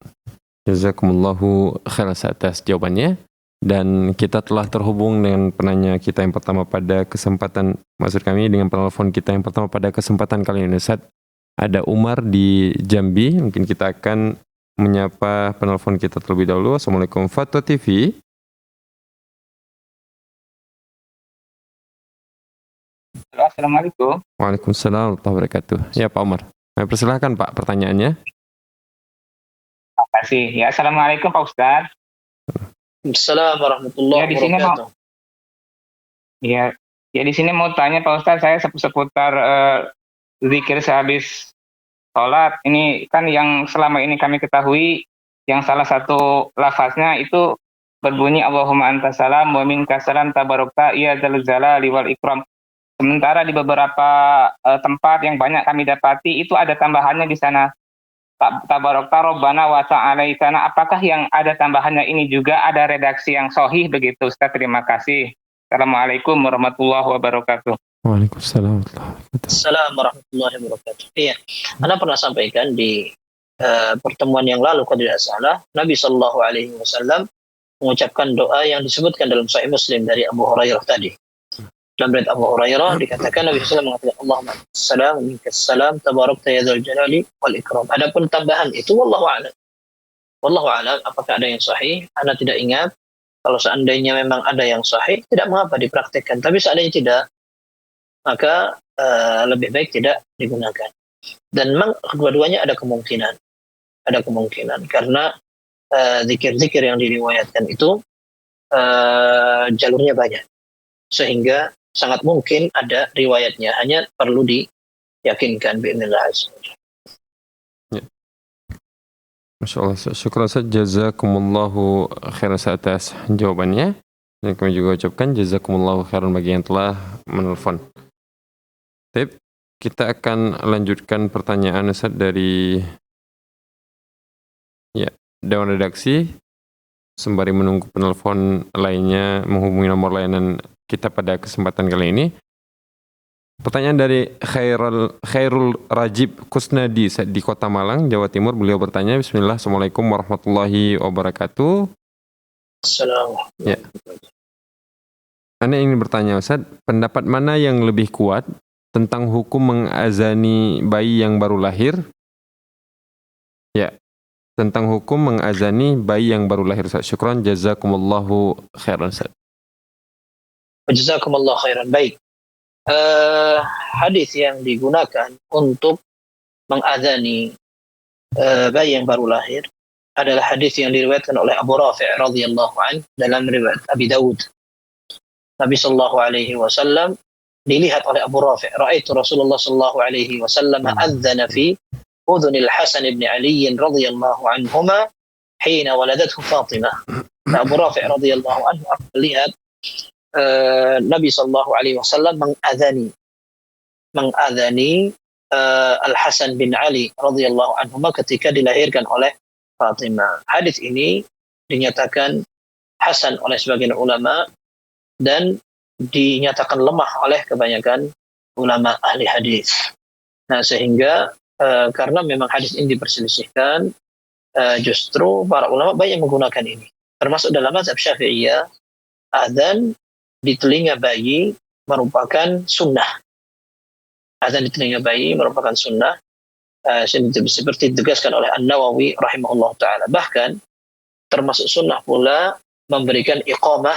Jazakumullahu khairan atas jawabannya. Dan kita telah terhubung dengan penanya kita yang pertama pada kesempatan, maksud kami dengan penelpon kita yang pertama pada kesempatan kali ini, Ustaz. Ada Umar di Jambi. Mungkin kita akan menyapa penelpon kita terlebih dahulu. Assalamualaikum Fatwa TV. Assalamualaikum. Waalaikumsalam warahmatullahi wabarakatuh. Ya Pak Umar, persilahkan Pak pertanyaannya. Terima kasih. Ya, Assalamualaikum Pak Ustaz. Assalamualaikum warahmatullahi wabarakatuh. Di sini mau tanya Pak Ustaz, saya seputar zikir sehabis sholat. Ini kan yang selama ini kami ketahui, yang salah satu lafaznya itu berbunyi Allahumma antas salam wa minkas salam tabarakta ya dzal jalali wal ikram. Sementara di beberapa tempat yang banyak kami dapati itu ada tambahannya di sana, tabarakta rabbana wa ta'alaitana. Apakah yang ada tambahannya ini juga ada redaksi yang sahih begitu Ustaz? Terima kasih. Assalamualaikum warahmatullahi wabarakatuh. Waalaikumsalam warahmatullahi wabarakatuh. Iya, Anda pernah sampaikan di pertemuan yang lalu kalau tidak salah, Nabi Shallallahu Alaihi Wasallam mengucapkan doa yang disebutkan dalam Sahih Muslim dari Abu Hurairah tadi. Dalam riwayat Abu Hurairah dikatakan Nabi SAW mengatakan Allahumma salam minkas salam tabarakta ya dzal jalali wal ikram. Adapun tambahan itu wallahu a'lam. Wallahu a'lam, apakah ada yang sahih? Anda tidak ingat. Kalau seandainya memang ada yang sahih, tidak mengapa dipraktikkan. Tapi seandainya tidak, maka lebih baik tidak digunakan. Dan memang kedua-duanya ada kemungkinan. Ada kemungkinan karena zikir-zikir yang diriwayatkan itu jalurnya banyak. Sehingga sangat mungkin ada riwayatnya, hanya perlu diyakinkan bi'idznillah azza wajalla. Masya Allah, syukur Ustaz, jazakumullahu khairan atas jawabannya. Dan kami juga ucapkan jazakumullahu khairan bagi yang telah menelpon. Tip, kita akan lanjutkan pertanyaan Ustaz dari Dewan Redaksi. Sembari menunggu penelpon lainnya menghubungi nomor layanan kita pada kesempatan kali ini. Pertanyaan dari Khairul Rajib Kusnadi di Kota Malang, Jawa Timur. Beliau bertanya, Bismillah, Assalamualaikum warahmatullahi wabarakatuh. Assalamualaikum. Ya. Anda ingin bertanya, Ustaz, pendapat mana yang lebih kuat tentang hukum mengazani bayi yang baru lahir? Ya, tentang hukum mengazani bayi yang baru lahir, Ustaz. Syukran, jazakumullahu khairan, Ustaz. Jazakumullahu khairan. Baik. Hadis yang digunakan untuk mengazani bayi yang baru lahir adalah hadis yang diriwayatkan oleh Abu Rafi' radhiyallahu anhu dalam riwayat Abi Dawud. Nabi sallallahu alaihi wasallam dilihat oleh Abu Rafi', "Ra'aitu Rasulullah sallallahu alaihi wasallam adzana fi udhunil Hasan ibn Ali radhiyallahu anhuma hina waladathu Fatimah." Abu Rafi' radhiyallahu anhu melihat Nabi sallallahu alaihi wasallam mengadhani Al-Hasan bin Ali radhiyallahu anhuma ketika dilahirkan oleh Fatimah. Hadis ini dinyatakan hasan oleh sebagian ulama dan dinyatakan lemah oleh kebanyakan ulama ahli hadis. Nah, sehingga karena memang hadis ini diperselisihkan, justru para ulama banyak menggunakan ini. Termasuk dalam mazhab Syafi'iyah, adzan di telinga bayi merupakan sunnah. Azan di telinga bayi merupakan sunnah, seperti ditegaskan oleh An-Nawawi rahimahullah ta'ala. Bahkan termasuk sunnah pula memberikan iqamah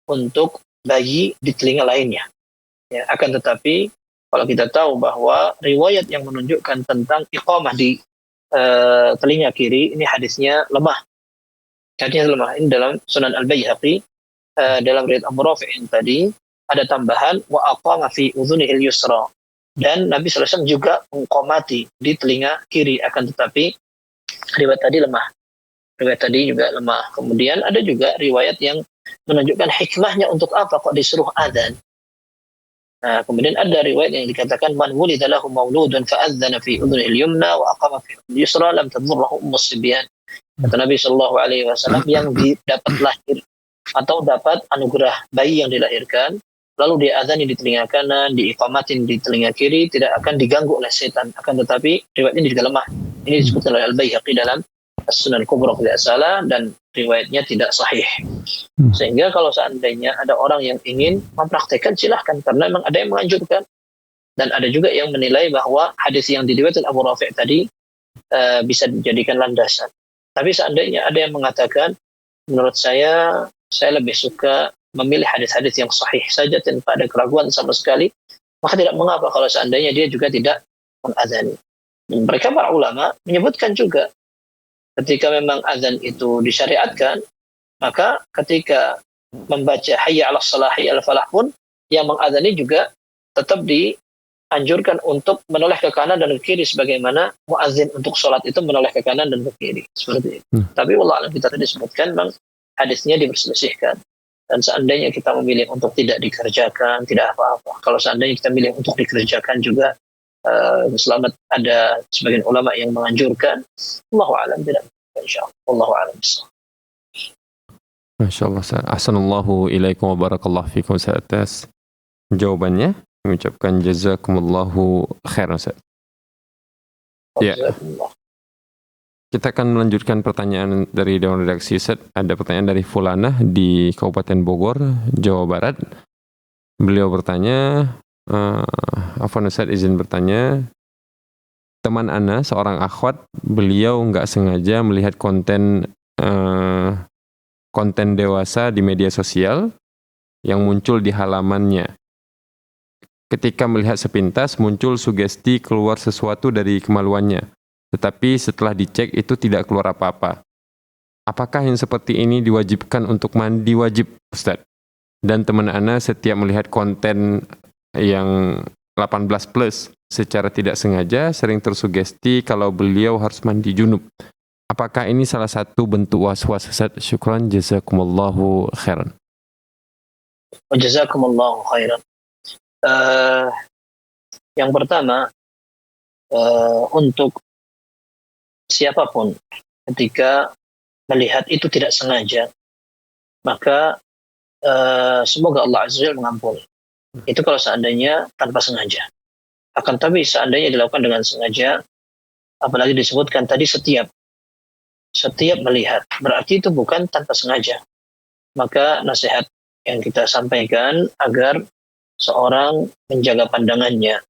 untuk bayi di telinga lainnya. Ya, akan tetapi kalau kita tahu bahwa riwayat yang menunjukkan tentang iqamah di telinga kiri, ini hadisnya lemah. Hadisnya lemah. Ini dalam Sunan Al-Baihaqi, dalam riwayat Abu Rafi' yang tadi ada tambahan wa aqama fi udhunihil yusra, dan Nabi SAW juga mengqamati di telinga kiri, akan tetapi riwayat tadi lemah. Riwayat tadi juga lemah. Kemudian ada juga riwayat yang menunjukkan hikmahnya untuk apa kok disuruh adzan. Nah, kemudian ada riwayat yang dikatakan man wulida lahu mauludun fa adzana fi udhunihil yumna wa aqama fi udhunihil yusra lam tadurruhu ummus sibyan. Kata Nabi SAW, yang dapat lahir atau dapat anugerah bayi yang dilahirkan, lalu diadzani di telinga kanan, diiqamatin di telinga kiri, tidak akan diganggu oleh setan. Akan tetapi riwayat ini juga lemah. Ini disebutkan oleh Al-Baihaqi dalam As-Sunan Kubra tidak salah, dan riwayatnya tidak sahih. Sehingga kalau seandainya ada orang yang ingin mempraktekkan, silahkan, karena memang ada yang menganjurkan. Dan ada juga yang menilai bahwa hadis yang diriwayatkan Abu Rafi' tadi bisa dijadikan landasan. Tapi seandainya ada yang mengatakan, menurut saya lebih suka memilih hadis-hadis yang sahih saja tanpa ada keraguan sama sekali, maka tidak mengapa kalau seandainya dia juga tidak mengadzani. Dan mereka para ulama menyebutkan juga ketika memang azan itu disyariatkan, maka ketika membaca hayya 'alas shalah hayya 'alal falah pun yang mengadzani juga tetap dianjurkan untuk menoleh ke kanan dan ke kiri, sebagaimana muadzin untuk sholat itu menoleh ke kanan dan ke kiri, seperti itu. Tapi wallah alam, kita tadi disebutkan memang hadisnya diperselisihkan. Dan seandainya kita memilih untuk tidak dikerjakan, tidak apa-apa. Kalau seandainya kita milih untuk dikerjakan juga, selamat, ada sebagian ulama yang menganjurkan. Allahu a'lam tidak, insyaallah. Allahu a'lam. Masya Allah, ahsanallahu ilaikum wa barakallahu fikum atas jawabannya. Mengucapkan jazakumullahu khairan. Ya. Kita akan melanjutkan pertanyaan dari Dewan Redaksi Ustaz. Ada pertanyaan dari Fulana di Kabupaten Bogor, Jawa Barat. Beliau bertanya, Afwan Ustaz izin bertanya, teman Ana seorang akhwat, beliau nggak sengaja melihat konten dewasa di media sosial yang muncul di halamannya. Ketika melihat sepintas muncul sugesti keluar sesuatu dari kemaluannya, tetapi setelah dicek itu tidak keluar apa-apa. Apakah yang seperti ini diwajibkan untuk mandi wajib, Ustaz? Dan teman Ana setiap melihat konten yang 18 plus secara tidak sengaja sering tersugesti kalau beliau harus mandi junub. Apakah ini salah satu bentuk was-was, Ustaz? Syukran, jazakumullahu khairan. Jazakumullahu khairan. Yang pertama, untuk siapapun ketika melihat itu tidak sengaja, maka semoga Allah Azza wa Jalla mengampuni. Itu kalau seandainya tanpa sengaja. Akan tapi seandainya dilakukan dengan sengaja, apalagi disebutkan tadi setiap melihat, berarti itu bukan tanpa sengaja. Maka nasihat yang kita sampaikan agar seorang menjaga pandangannya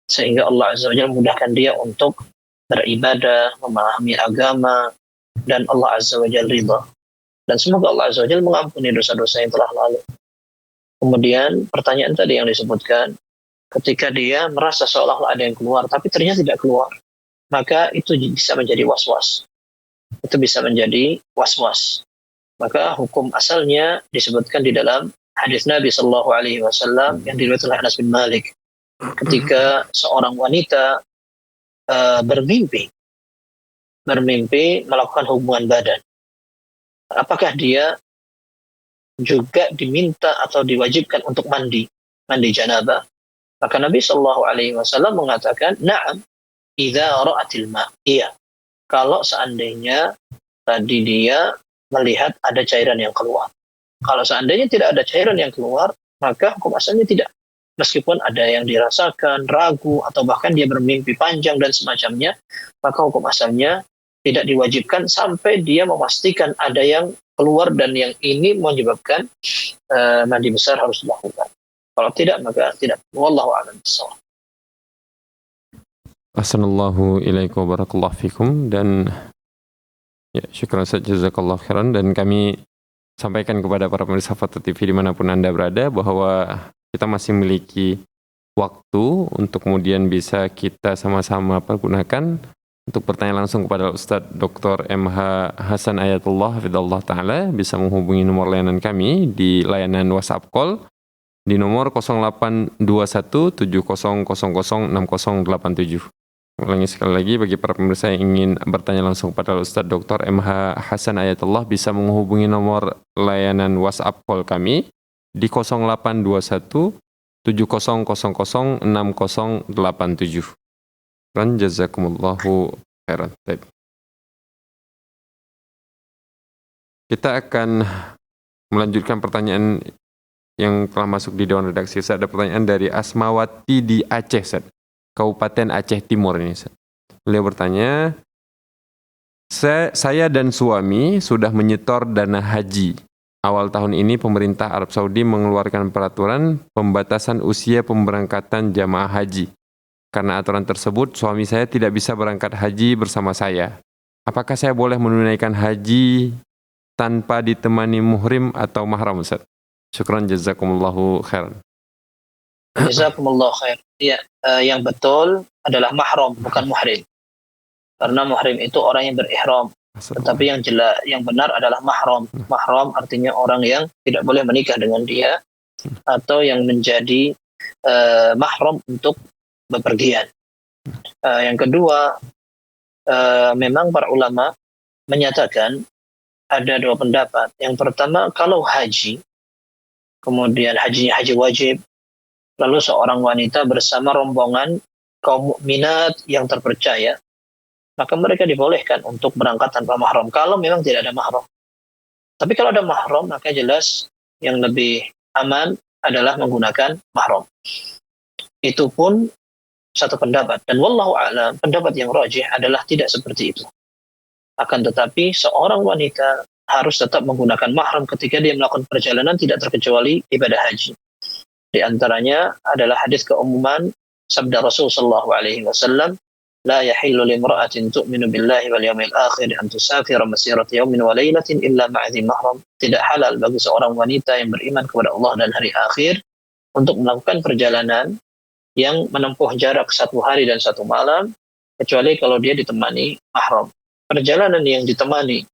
sehingga Allah Azza wa Jalla memudahkan dia untuk beribadah, memahami agama, dan Allah Azza wa Jalla ridha. Dan semoga Allah Azza wa Jalla mengampuni dosa-dosa yang telah lalu. Kemudian pertanyaan tadi yang disebutkan, ketika dia merasa seolah-olah ada yang keluar tapi ternyata tidak keluar, maka itu bisa menjadi was-was. Itu bisa menjadi was-was. Maka hukum asalnya disebutkan di dalam hadis Nabi Shallallahu Alaihi Wasallam yang diriwayatkan oleh Anas bin Malik, ketika seorang wanita bermimpi melakukan hubungan badan, apakah dia juga diminta atau diwajibkan untuk mandi janabah? Maka Nabi Shallallahu Alaihi Wasallam mengatakan, "Na'am, idza ra'atil ma." Iya, kalau seandainya tadi dia melihat ada cairan yang keluar. Kalau seandainya tidak ada cairan yang keluar, maka hukum asalnya tidak. Meskipun ada yang dirasakan, ragu, atau bahkan dia bermimpi panjang dan semacamnya, maka hukum asalnya tidak diwajibkan sampai dia memastikan ada yang keluar dan yang ini menyebabkan mandi besar harus dilakukan. Kalau tidak, maka tidak. Wallahu a'lam bishawab. Assalamualaikum warahmatullahi wabarakatuh. Dan ya, syukran Ustaz, jazakallahu khairan. Dan kami sampaikan kepada para pemirsa Fathul TV dimanapun Anda berada bahwa kita masih memiliki waktu untuk kemudian bisa kita sama-sama pergunakan untuk bertanya langsung kepada Ustadz Dr. MH Hasan Ayatullah Hafidhullah Ta'ala. Bisa menghubungi nomor layanan kami di layanan WhatsApp call di nomor 0821 7000 6087. Ulangi sekali lagi, bagi para pemirsa yang ingin bertanya langsung kepada Ustadz Dr. MH Hasan Ayatullah bisa menghubungi nomor layanan WhatsApp call kami di 0821 7000 6087. Dan jazakumullahu khairan. Kita akan melanjutkan pertanyaan yang telah masuk di Dewan Redaksi. Ada pertanyaan dari Asmawati di Aceh, Kabupaten Aceh Timur ini. Beliau bertanya, saya dan suami sudah menyetor dana haji. Awal tahun ini pemerintah Arab Saudi mengeluarkan peraturan pembatasan usia pemberangkatan jamaah haji. Karena aturan tersebut, suami saya tidak bisa berangkat haji bersama saya. Apakah saya boleh menunaikan haji tanpa ditemani muhrim atau mahram, Ustaz? Syukran, jazakumullahu khairan. Jazakumullahu khair. Ya, yang betul adalah mahram, bukan muhrim. Karena muhrim itu orang yang berihram. Tetapi yang benar adalah mahram. Mahram artinya orang yang tidak boleh menikah dengan dia atau yang menjadi mahram untuk bepergian. Yang kedua, memang para ulama menyatakan ada dua pendapat. Yang pertama, kalau haji, kemudian hajinya haji wajib, lalu seorang wanita bersama rombongan kaum mukminat yang terpercaya, maka mereka dibolehkan untuk berangkat tanpa mahram kalau memang tidak ada mahram. Tapi kalau ada mahram, maka jelas yang lebih aman adalah menggunakan mahram. Itu pun satu pendapat. Dan wallahu a'lam, pendapat yang rajih adalah tidak seperti itu. Akan tetapi seorang wanita harus tetap menggunakan mahram ketika dia melakukan perjalanan, tidak terkecuali ibadah haji. Di antaranya adalah hadis keumuman sabda Rasul sallallahu alaihi wasallam, la yahillu limra'atin tu'minu billahi wal yawmil akhir an tusafira masirata yawmin wa lailatin illa ma'adhi mahram. Tidak halal bagi seorang wanita yang beriman kepada Allah dan hari akhir untuk melakukan perjalanan yang menempuh jarak 1 hari dan 1 malam kecuali kalau dia ditemani mahram. Perjalanan yang ditemani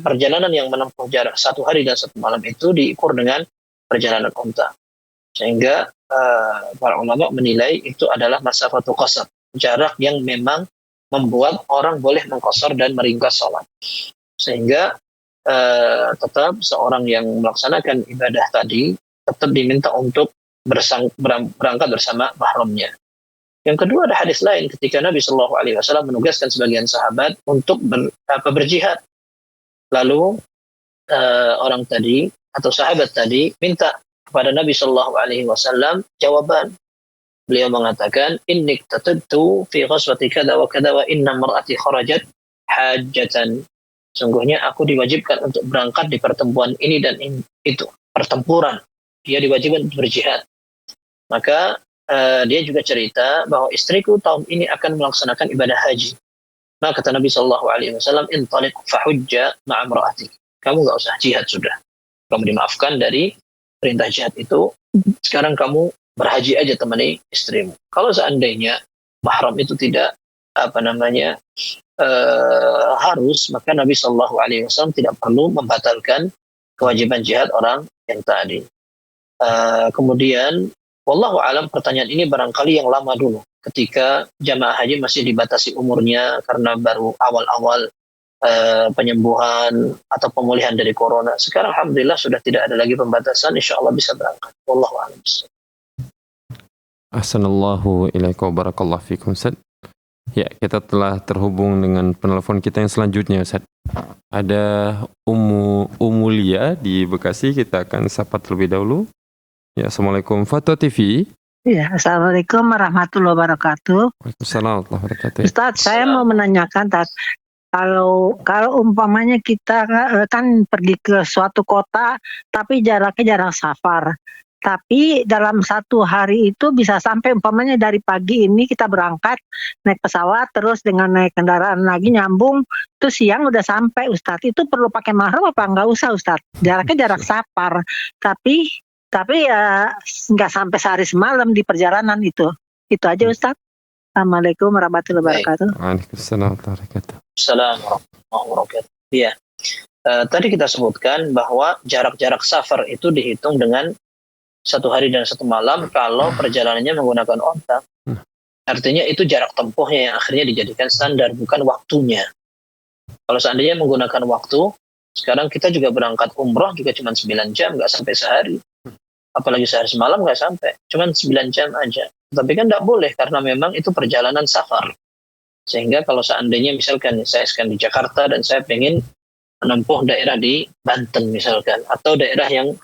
perjalanan yang menempuh jarak 1 hari dan 1 malam itu diukur dengan perjalanan unta. Sehingga para ulama menilai itu adalah masafatu qasar, jarak yang memang membuat orang boleh mengqasar dan meringkas salat. Sehingga tetap seorang yang melaksanakan ibadah tadi tetap diminta untuk berangkat bersama mahramnya. Yang kedua, ada hadis lain ketika Nabi Shallallahu Alaihi Wasallam menugaskan sebagian sahabat untuk berjihad. Lalu orang tadi atau sahabat tadi minta kepada Nabi Shallallahu Alaihi Wasallam jawaban. Beliau mengatakan, Innik tatadtu fi ghazwati kada wa kada wa inna mar'ati kharajat hajjatan. Sungguhnya aku diwajibkan untuk berangkat di pertempuran ini dan itu. Pertempuran. Dia diwajibkan untuk berjihad. Maka dia juga cerita bahwa istriku tahun ini akan melaksanakan ibadah haji. Maka kata Nabi Shallallahu Alaihi Wasallam, intaliq fahujja ma'amra'atik. Kamu nggak usah jihad sudah. Kamu dimaafkan dari perintah jihad itu. Sekarang kamu berhaji aja temani istrimu. Kalau seandainya mahram itu tidak harus, maka Nabi Shallallahu Alaihi Wasallam tidak perlu membatalkan kewajiban jihad orang yang tadi. Kemudian wallahu alam, pertanyaan ini barangkali yang lama dulu ketika jamaah haji masih dibatasi umurnya karena baru awal-awal penyembuhan atau pemulihan dari corona. Sekarang alhamdulillah sudah tidak ada lagi pembatasan, insya Allah bisa berangkat. Wallahu alam. Ahsanallahu ilaikum wa barakallahu fikum, Ustaz. Ya, kita telah terhubung dengan penelpon kita yang selanjutnya, Ustaz. Ada Ummu Lia di Bekasi, kita akan sapa terlebih dahulu. Ya, Assalamualaikum Fatwa TV. Ya, Assalamualaikum warahmatullahi wabarakatuh. Waalaikumsalam warahmatullahi wabarakatuh. Ustaz, saya mau menanyakan, kalau umpamanya kita kan pergi ke suatu kota, tapi jaraknya jarak safar. Tapi dalam 1 hari itu bisa sampai umpamanya dari pagi ini kita berangkat naik pesawat, terus dengan naik kendaraan lagi nyambung, terus siang udah sampai, Ustaz. Itu perlu pakai mahram apa nggak usah, Ustaz? Jaraknya jarak safar, tapi ya nggak sampai sehari semalam di perjalanan itu. Itu aja, Ustaz. Assalamualaikum warahmatullahi wabarakatuh. Waalaikumsalam warahmatullahi wabarakatuh. Assalamualaikum warahmatullahi wabarakatuh. Iya. Tadi kita sebutkan bahwa jarak-jarak safar itu dihitung dengan 1 hari dan 1 malam kalau perjalanannya menggunakan onta. Artinya itu jarak tempuhnya yang akhirnya dijadikan standar, bukan waktunya. Kalau seandainya menggunakan waktu, sekarang kita juga berangkat umroh juga cuma 9 jam, nggak sampai sehari. Apalagi sehari semalam nggak sampai, cuma 9 jam aja. Tapi kan nggak boleh karena memang itu perjalanan safar. Sehingga kalau seandainya misalkan saya sekarang di Jakarta dan saya pengen menempuh daerah di Banten misalkan, atau daerah yang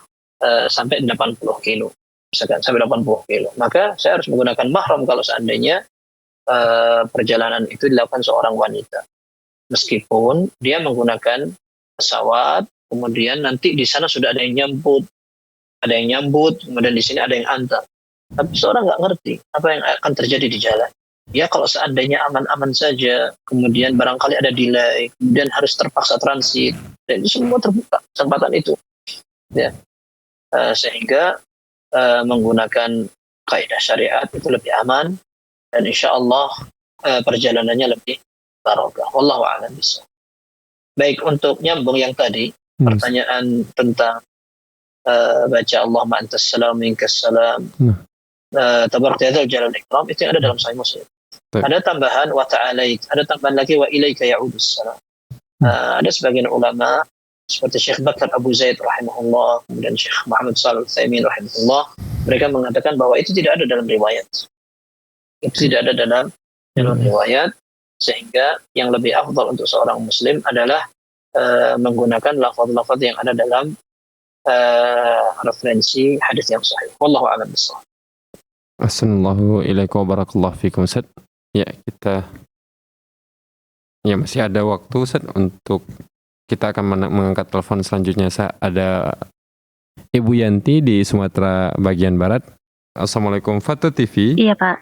sampai 80 kilo, misalkan sampai 80 kilo, maka saya harus menggunakan mahram kalau seandainya perjalanan itu dilakukan seorang wanita. Meskipun dia menggunakan pesawat, kemudian nanti di sana sudah ada yang nyambut, kemudian di sini ada yang antar. Tapi seorang nggak ngerti apa yang akan terjadi di jalan. Ya kalau seandainya aman-aman saja, kemudian barangkali ada delay, kemudian harus terpaksa transit, dan itu semua terbuka kesempatan itu. Ya, sehingga menggunakan kaidah syariat itu lebih aman dan insya Allah perjalanannya lebih barokah. Wallahu a'lam bishawab. Baik, untuk nyambung yang tadi, pertanyaan tentang baca Allahumma antas salam minkas salam, tabarak ya dzal jalal ikram, itu yang ada dalam Sahih Muslim. Ada tambahan wa ta'alait, ada tambahan lagi wa ilaika ya'udus salam. Ada sebagian ulama seperti Syekh Bakar Abu Zaid rahimahullah, kemudian Syekh Muhammad Shalih Al-Utsaimin rahimahullah, mereka mengatakan bahwa itu tidak ada dalam riwayat. Itu tidak ada dalam riwayat, sehingga yang lebih afdal untuk seorang muslim adalah menggunakan lafaz-lafaz yang ada dalam referensi hadis yang sahih. Wallahu a'lam bishawab. Assalamualaikum warahmatullahi wabarakatuh. Ya, kita Ya masih ada waktu Ustaz untuk kita akan mengangkat telepon selanjutnya. Ada Ibu Yanti di Sumatera bagian Barat. Assalamualaikum Fato TV. Iya Pak.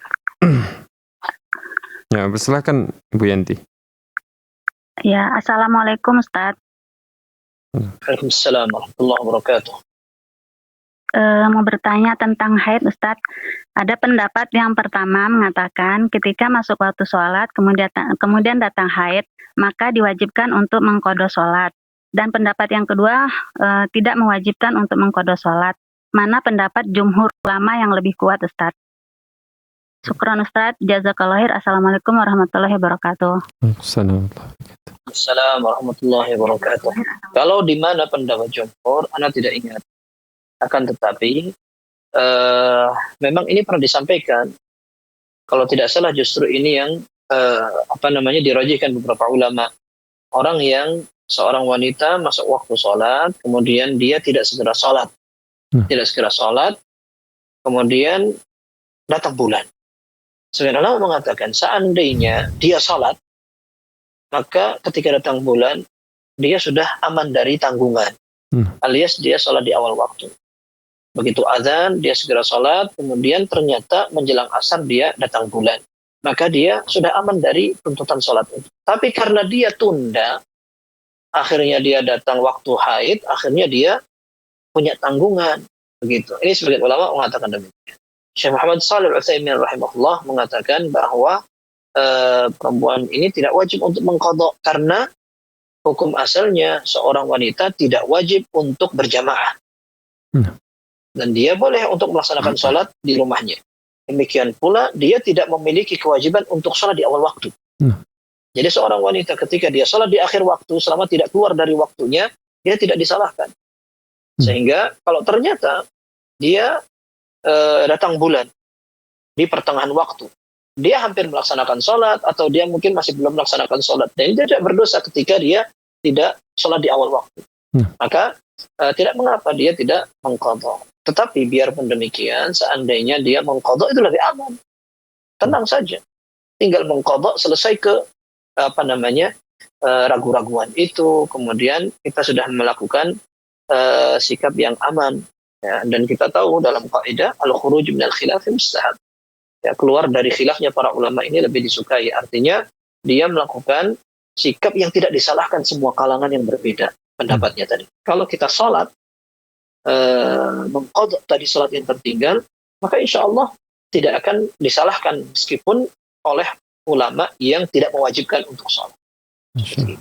Ya, silakan Ibu Yanti. Ya, Assalamualaikum Ustaz. Waalaikumsalam warahmatullahi wabarakatuh. Mau bertanya tentang haid Ustaz. Ada pendapat yang pertama mengatakan ketika masuk waktu sholat kemudian datang haid, maka diwajibkan untuk mengqadha sholat. Dan pendapat yang kedua tidak mewajibkan untuk mengqadha sholat. Mana pendapat jumhur ulama yang lebih kuat Ustaz? Syukran Ustaz, jazakallahu khair. Assalamualaikum warahmatullahi wabarakatuh. Assalamualaikum warahmatullahi wabarakatuh. Kalau di mana pendapat jumhur, Anda tidak ingat. Akan tetapi, memang ini pernah disampaikan. Kalau tidak salah justru ini yang dirajihkan beberapa ulama. Orang yang seorang wanita masuk waktu sholat, kemudian dia tidak segera sholat. Tidak segera sholat, kemudian datang bulan. Sebagian ulama mengatakan seandainya dia sholat, maka ketika datang bulan, dia sudah aman dari tanggungan. Alias dia sholat di awal waktu. Begitu azan, dia segera sholat, kemudian ternyata menjelang asar dia datang bulan. Maka dia sudah aman dari tuntutan sholat itu. Tapi karena dia tunda, akhirnya dia datang waktu haid, akhirnya dia punya tanggungan. Begitu. Ini sebagian ulama mengatakan demikian. Syekh Muhammad Shalih Al-Utsaimin rahimahullah mengatakan bahwa perempuan ini tidak wajib untuk mengqadha karena hukum asalnya seorang wanita tidak wajib untuk berjamaah. Dan dia boleh untuk melaksanakan sholat di rumahnya. Demikian pula dia tidak memiliki kewajiban untuk sholat di awal waktu. Jadi seorang wanita ketika dia sholat di akhir waktu selama tidak keluar dari waktunya, dia tidak disalahkan. Sehingga kalau ternyata dia datang bulan di pertengahan waktu, dia hampir melaksanakan sholat atau dia mungkin masih belum melaksanakan sholat, dan dia tidak berdosa ketika dia tidak sholat di awal waktu. Maka tidak mengapa dia tidak mengqadha. Tetapi biarpun demikian, seandainya dia mengqadha itu lebih aman. Tenang saja. Tinggal mengqadha, selesai ke ragu-raguan itu, kemudian kita sudah melakukan sikap yang aman. Ya, dan kita tahu dalam kaidah al-khuruj minal khilaf mustahab. Ya, keluar dari khilafnya para ulama ini lebih disukai. Artinya dia melakukan sikap yang tidak disalahkan semua kalangan yang berbeda pendapatnya tadi. Kalau kita sholat mengqadha tadi sholat yang tertinggal, maka insya Allah tidak akan disalahkan meskipun oleh ulama yang tidak mewajibkan untuk sholat.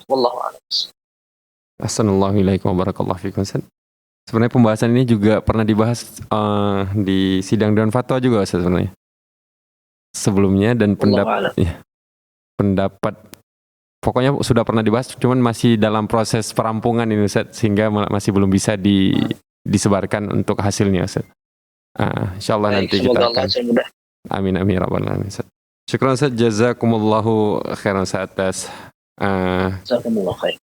Wallahu a'lam. Assalamualaikum warahmatullahi wabarakatuh. Sebenarnya pembahasan ini juga pernah dibahas di sidang Dewan Fatwa juga sebenarnya sebelumnya, dan pendapat pokoknya sudah pernah dibahas, cuman masih dalam proses perampungan ini Ustaz, sehingga masih belum bisa disebarkan untuk hasilnya Ustaz. Insyaallah nanti kita akan. Amin amin rabbal alamin. Syukran Ustaz, jazakumullahu khairan Ustaz atas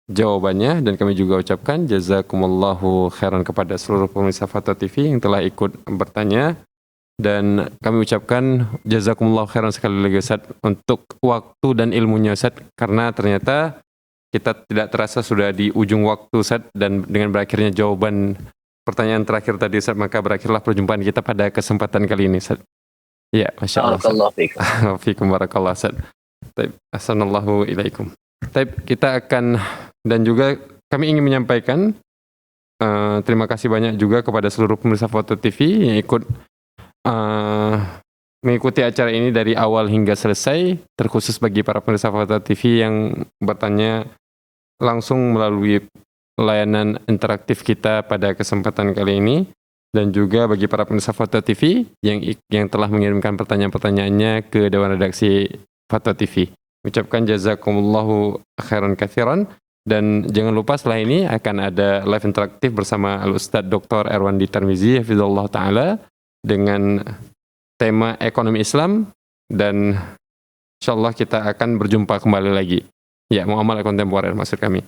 jawabannya, dan kami juga ucapkan jazakumullahu khairan kepada seluruh pemirsa Fatwa TV yang telah ikut bertanya, dan kami ucapkan jazakumullahu khairan sekali lagi Ustaz untuk waktu dan ilmunya Ustaz, karena ternyata kita tidak terasa sudah di ujung waktu Ustaz, dan dengan berakhirnya jawaban pertanyaan terakhir tadi Ustaz, maka berakhirlah perjumpaan kita pada kesempatan kali ini Ustaz. Ya, Masya Allah. Fikum barakallah Ustaz. Assalamualaikum ilaikum. Kita akan, dan juga kami ingin menyampaikan terima kasih banyak juga kepada seluruh pemirsa Fatwa TV yang ikut mengikuti acara ini dari awal hingga selesai, terkhusus bagi para pemirsa Fatwa TV yang bertanya langsung melalui layanan interaktif kita pada kesempatan kali ini, dan juga bagi para pemirsa Fatwa TV yang telah mengirimkan pertanyaan-pertanyaannya ke Dewan Redaksi Fatwa TV. Ucapkan jazakumullahu khairan katsiran, dan jangan lupa setelah ini akan ada live interaktif bersama Al-Ustadz Dr. Erwandi Tarmizi hafizallahu taala dengan tema ekonomi Islam, dan insyaallah kita akan berjumpa kembali lagi. Ya, muamalah kontemporer maksud kami.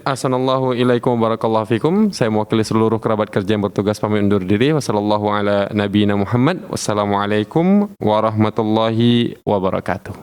Assalamualaikum warahmatullahi wabarakatuh. Saya mewakili seluruh kerabat kerja yang bertugas pamit undur diri. Wassalamualaikum warahmatullahi wabarakatuh.